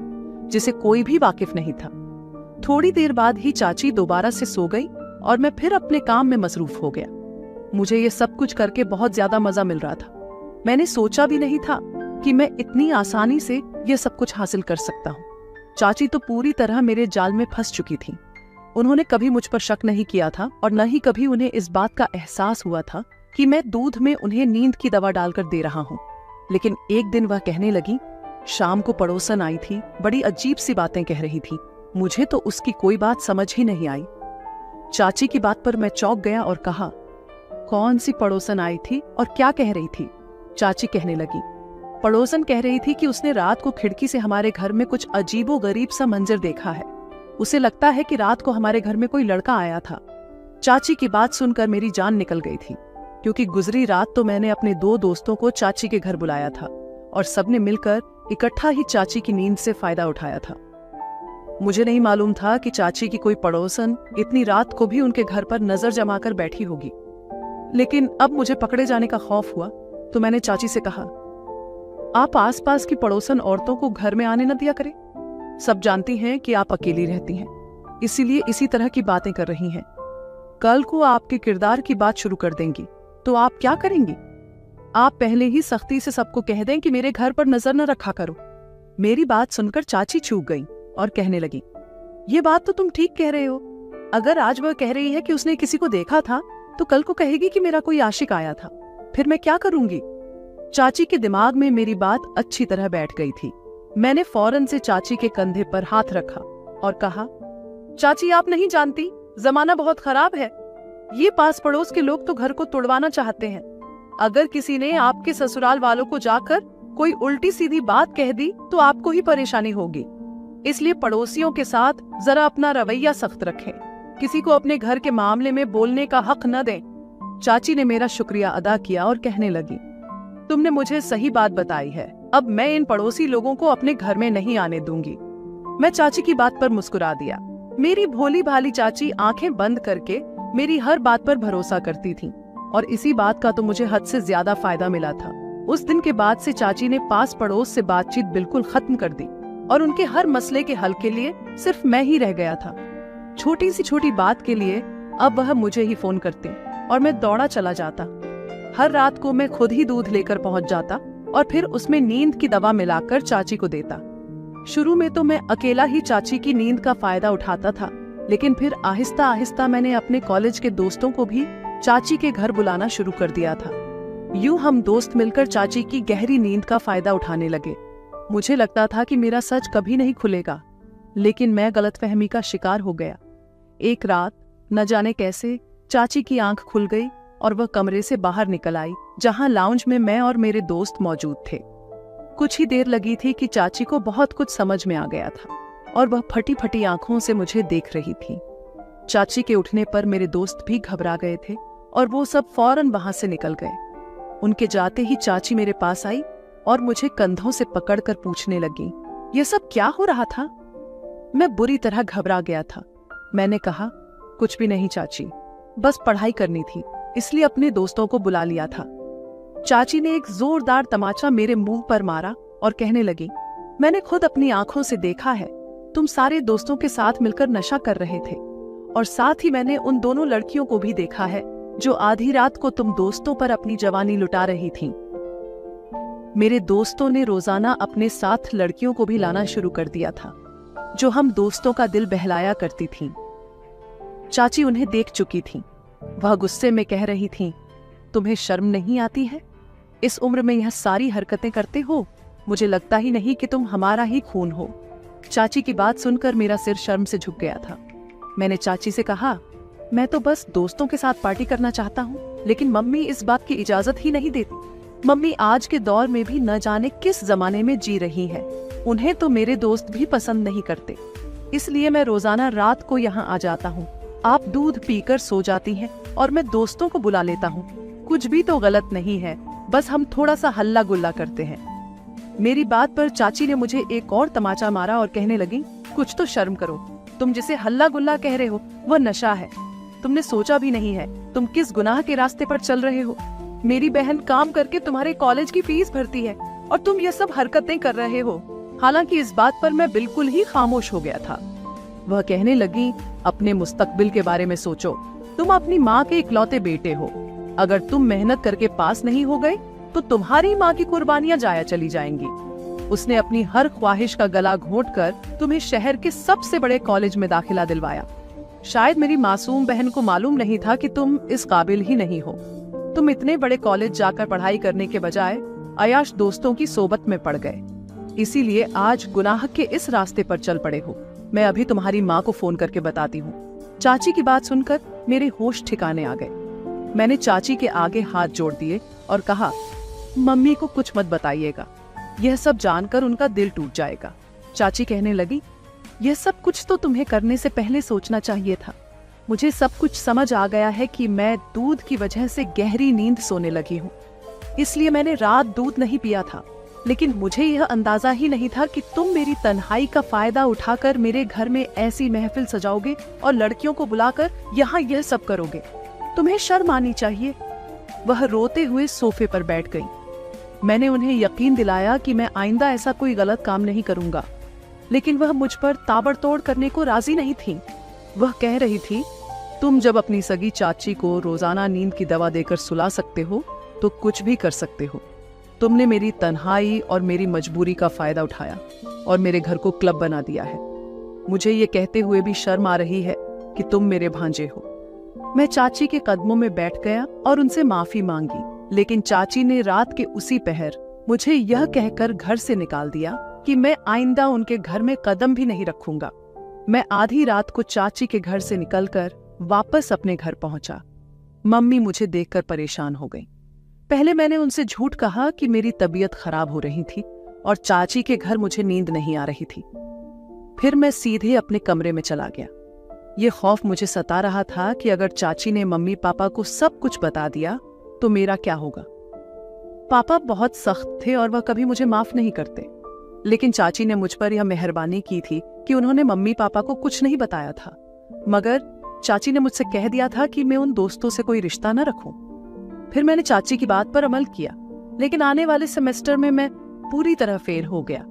जिसे कोई भी वाकिफ नहीं था। थोड़ी देर बाद ही चाची दोबारा से सो गई और मैं फिर अपने काम में मसरूफ हो गया। मुझे ये सब कुछ करके बहुत ज्यादा मजा मिल रहा था। मैंने सोचा भी नहीं था कि मैं इतनी आसानी से ये सब कुछ हासिल कर सकता हूँ। चाची तो पूरी तरह मेरे जाल में फंस चुकी थी। उन्होंने कभी मुझ पर शक नहीं किया था और न ही कभी उन्हें इस बात का एहसास हुआ था कि मैं दूध में उन्हें नींद की दवा डालकर दे रहा हूँ। लेकिन एक दिन वह कहने लगी, शाम को पड़ोसन आई थी, बड़ी अजीब सी बातें कह रही थी। मुझे तो उसकी कोई बात समझ ही नहीं आई। चाची की बात पर मैं चौंक गया और कहा, कौन सी पड़ोसन आई थी और क्या कह रही थी? चाची कहने लगी, पड़ोसन कह रही थी कि उसने रात को खिड़की से हमारे घर में कुछ अजीबो गरीब सा मंजर देखा है। उसे लगता है कि रात को हमारे घर में कोई लड़का आया था। चाची की बात सुनकर मेरी जान निकल गई थी, क्योंकि गुजरी रात तो मैंने अपने 2 दोस्तों को चाची के घर बुलाया था और सबने मिलकर इकट्ठा ही चाची की नींद से फायदा उठाया था। मुझे नहीं मालूम था कि चाची की कोई पड़ोसन इतनी रात को भी उनके घर पर नजर जमाकर बैठी होगी। लेकिन अब मुझे पकड़े जाने का खौफ हुआ तो मैंने चाची से कहा, आप आसपास की पड़ोसन औरतों को घर में आने न दिया करें। सब जानती हैं कि आप अकेली रहती हैं, इसीलिए इसी तरह की बातें कर रही हैं। कल को आपके किरदार की बात शुरू कर देंगी तो आप क्या करेंगी? आप पहले ही सख्ती से सबको कह दें कि मेरे घर पर नजर न रखा करो। मेरी बात सुनकर चाची चूक गई और कहने लगी, ये बात तो तुम ठीक कह रहे हो। अगर आज वह कह रही है कि उसने किसी को देखा था तो कल को कहेगी कि मेरा कोई आशिक आया था, फिर मैं क्या करूंगी? चाची के दिमाग में मेरी बात अच्छी तरह बैठ गई थी। मैंने फौरन से चाची के कंधे पर हाथ रखा और कहा, चाची आप नहीं जानती, जमाना बहुत खराब है। ये पास पड़ोस के लोग तो घर को तोड़वाना चाहते हैं। अगर किसी ने आपके ससुराल वालों को जाकर कोई उल्टी सीधी बात कह दी तो आपको ही परेशानी होगी। इसलिए पड़ोसियों के साथ जरा अपना रवैया सख्त रखें, किसी को अपने घर के मामले में बोलने का हक न दें। चाची ने मेरा शुक्रिया अदा किया और कहने लगी, तुमने मुझे सही बात बताई है, अब मैं इन पड़ोसी लोगों को अपने घर में नहीं आने दूंगी। मैं चाची की बात पर मुस्कुरा दिया। मेरी भोली भाली चाची आंखें बंद करके मेरी हर बात पर भरोसा करती थी और इसी बात का तो मुझे हद से ज्यादा फायदा मिला था। उस दिन के बाद से चाची ने पास पड़ोस से बातचीत बिल्कुल खत्म कर दी और उनके हर मसले के हल के लिए सिर्फ मैं ही रह गया था। छोटी सी छोटी बात के लिए अब वह मुझे ही फोन करते और मैं दौड़ा चला जाता। हर रात को मैं खुद ही दूध लेकर पहुंच जाता और फिर उसमें नींद की दवा मिलाकर चाची को देता। शुरू में तो मैं अकेला ही चाची की नींद का फायदा उठाता था, लेकिन फिर आहिस्ता आहिस्ता मैंने अपने कॉलेज के दोस्तों को भी चाची के घर बुलाना शुरू कर दिया था। यूं हम दोस्त मिलकर चाची की गहरी नींद का फायदा उठाने लगे। मुझे लगता था कि मेरा सच कभी नहीं खुलेगा, लेकिन मैं गलतफहमी का शिकार हो गया। एक रात न जाने कैसे चाची की आंख खुल गई और वह कमरे से बाहर निकल आई, जहां लाउंज में मैं और मेरे दोस्त मौजूद थे। कुछ ही देर लगी थी कि चाची को बहुत कुछ समझ में आ गया था और वह फटी फटी आंखों से मुझे देख रही थी। चाची के उठने पर मेरे दोस्त भी घबरा गए थे और वो सब फौरन वहां से निकल गए। उनके जाते ही चाची मेरे पास आई और मुझे कंधों से पकड़कर पूछने लगी, ये सब क्या हो रहा था? मैं बुरी तरह घबरा गया था। मैंने कहा, कुछ भी नहीं चाची, बस पढ़ाई करनी थी, इसलिए अपने दोस्तों को बुला लिया था। चाची ने एक जोरदार तमाचा मेरे मुंह पर मारा और कहने लगी, मैंने खुद अपनी आंखों से देखा है, तुम सारे दोस्तों के साथ मिलकर नशा कर रहे थे, और साथ ही मैंने उन दोनों लड़कियों को भी देखा है जो आधी रात को तुम दोस्तों पर अपनी जवानी लुटा रही थीं। मेरे दोस्तों ने रोजाना अपने साथ लड़कियों को भी लाना शुरू कर दिया था, जो हम दोस्तों का दिल बहलाया करती थीं। चाची उन्हें देख चुकी थीं। वह गुस्से में कह रही थीं, तुम्हें शर्म नहीं आती है? इस उम्र में यह सारी हरकतें करते हो? मुझे लगता ही नहीं कि तुम हमारा ही खून हो। चाची की बात सुनकर मेरा सिर शर्म से झुक गया था। मैंने चाची से कहा, मैं तो बस दोस्तों के साथ पार्टी करना चाहता हूँ, लेकिन मम्मी इस बात की इजाजत ही नहीं देती। मम्मी आज के दौर में भी न जाने किस जमाने में जी रही है। उन्हें तो मेरे दोस्त भी पसंद नहीं करते, इसलिए मैं रोजाना रात को यहाँ आ जाता हूँ। आप दूध पीकर सो जाती हैं और मैं दोस्तों को बुला लेता हूँ। कुछ भी तो गलत नहीं है, बस हम थोड़ा सा हल्ला गुल्ला करते हैं। मेरी बात पर चाची ने मुझे एक और तमाचा मारा और कहने लगी, कुछ तो शर्म करो, तुम जिसे हल्ला गुल्ला कह रहे हो वह नशा है। तुमने सोचा भी नहीं है तुम किस गुनाह के रास्ते पर चल रहे हो। मेरी बहन काम करके तुम्हारे कॉलेज की फीस भरती है और तुम ये सब हरकतें कर रहे हो। हालांकि इस बात पर मैं बिल्कुल ही खामोश हो गया था। वह कहने लगी, अपने मुस्तकबिल के बारे में सोचो। तुम अपनी माँ के इकलौते बेटे हो। अगर तुम मेहनत करके पास नहीं हो गए तो तुम्हारी माँ की कुर्बानियां जाया चली जाएंगी। उसने अपनी हर ख्वाहिश का गला घोंटकर तुम्हें शहर के सबसे बड़े कॉलेज में दाखिला दिलवाया। शायद मेरी मासूम बहन को मालूम नहीं था कि तुम इस काबिल ही नहीं हो। तुम इतने बड़े कॉलेज जाकर पढ़ाई करने के बजाय अयाश दोस्तों की सोबत में पड़ गए, इसीलिए आज गुनाह के इस रास्ते पर चल पड़े हो। मैं अभी तुम्हारी माँ को फोन करके बताती हूँ। चाची की बात सुनकर मेरे होश ठिकाने आ गए। मैंने चाची के आगे हाथ जोड़ दिए और कहा, मम्मी को कुछ मत बताइएगा, यह सब जानकर उनका दिल टूट जाएगा। चाची कहने लगी, यह सब कुछ तो तुम्हें करने से पहले सोचना चाहिए था। मुझे सब कुछ समझ आ गया है कि मैं दूध की वजह से गहरी नींद सोने लगी हूँ, इसलिए मैंने रात दूध नहीं पिया था। लेकिन मुझे यह अंदाजा ही नहीं था कि तुम मेरी तन्हाई का फायदा उठाकर मेरे घर में ऐसी महफिल सजाओगे और लड़कियों को बुलाकर यहाँ यह सब करोगे। तुम्हें शर्म आनी चाहिए। वह रोते हुए सोफे पर बैठ गई। मैंने उन्हें यकीन दिलाया कि मैं आइंदा ऐसा कोई गलत काम नहीं करूंगा, लेकिन वह मुझ पर ताबड़तोड़ करने को राजी नहीं थी। वह कह रही थी, तुम जब अपनी सगी चाची को रोजाना नींद की दवा देकर सुला सकते हो तो कुछ भी कर सकते हो। तुमने मेरी तन्हाई और मेरी मजबूरी का फायदा उठाया और मेरे घर को क्लब बना दिया है। मुझे ये कहते हुए भी शर्म आ रही है कि तुम मेरे भांजे हो। मैं चाची के कदमों में बैठ गया और उनसे माफी मांगी, लेकिन चाची ने रात के उसी पहर मुझे यह कहकर घर से निकाल दिया कि मैं आइंदा उनके घर में कदम भी नहीं रखूंगा। मैं आधी रात को चाची के घर से निकलकर वापस अपने घर पहुंचा। मम्मी मुझे देखकर परेशान हो गई। पहले मैंने उनसे झूठ कहा कि मेरी तबीयत खराब हो रही थी और चाची के घर मुझे नींद नहीं आ रही थी। फिर मैं सीधे अपने कमरे में चला गया। ये खौफ मुझे सता रहा था कि अगर चाची ने मम्मी पापा को सब कुछ बता दिया तो मेरा क्या होगा। पापा बहुत सख्त थे और वह कभी मुझे माफ नहीं करते, लेकिन चाची ने मुझ पर यह मेहरबानी की थी कि उन्होंने मम्मी पापा को कुछ नहीं बताया था। मगर चाची ने मुझसे कह दिया था कि मैं उन दोस्तों से कोई रिश्ता न रखूं। फिर मैंने चाची की बात पर अमल किया, लेकिन आने वाले सेमेस्टर में मैं पूरी तरह फेल हो गया।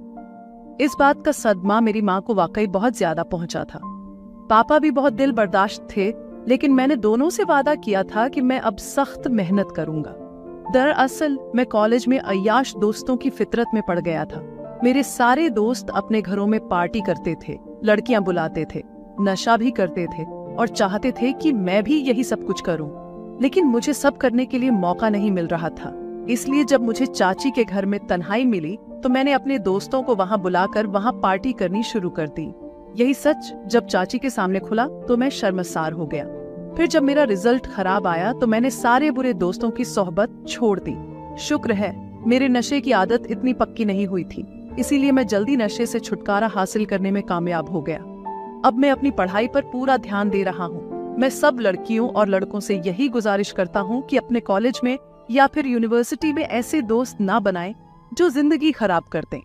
इस बात का सदमा मेरी माँ को वाकई बहुत ज्यादा पहुंचा था। पापा भी बहुत दिल बर्दाश्त थे, लेकिन मैंने दोनों से वादा किया था कि मैं अब सख्त मेहनत करूंगा। दरअसल मैं कॉलेज में अय्याश दोस्तों की फितरत में पड़ गया था। मेरे सारे दोस्त अपने घरों में पार्टी करते थे, लड़कियां बुलाते थे, नशा भी करते थे और चाहते थे कि मैं भी यही सब कुछ करूं। लेकिन मुझे सब करने के लिए मौका नहीं मिल रहा था। इसलिए जब मुझे चाची के घर में तन्हाई मिली तो मैंने अपने दोस्तों को वहां बुलाकर वहां पार्टी करनी शुरू कर दी। यही सच जब चाची के सामने खुला तो मैं शर्मसार हो गया। फिर जब मेरा रिजल्ट खराब आया तो मैंने सारे बुरे दोस्तों की सोहबत छोड़ दी। शुक्र है मेरे नशे की आदत इतनी पक्की नहीं हुई थी, इसीलिए मैं जल्दी नशे से छुटकारा हासिल करने में कामयाब हो गया। अब मैं अपनी पढ़ाई पर पूरा ध्यान दे रहा हूँ। मैं सब लड़कियों और लड़कों से यही गुजारिश करता हूँ कि अपने कॉलेज में या फिर यूनिवर्सिटी में ऐसे दोस्त ना बनाएं जो जिंदगी खराब कर दें।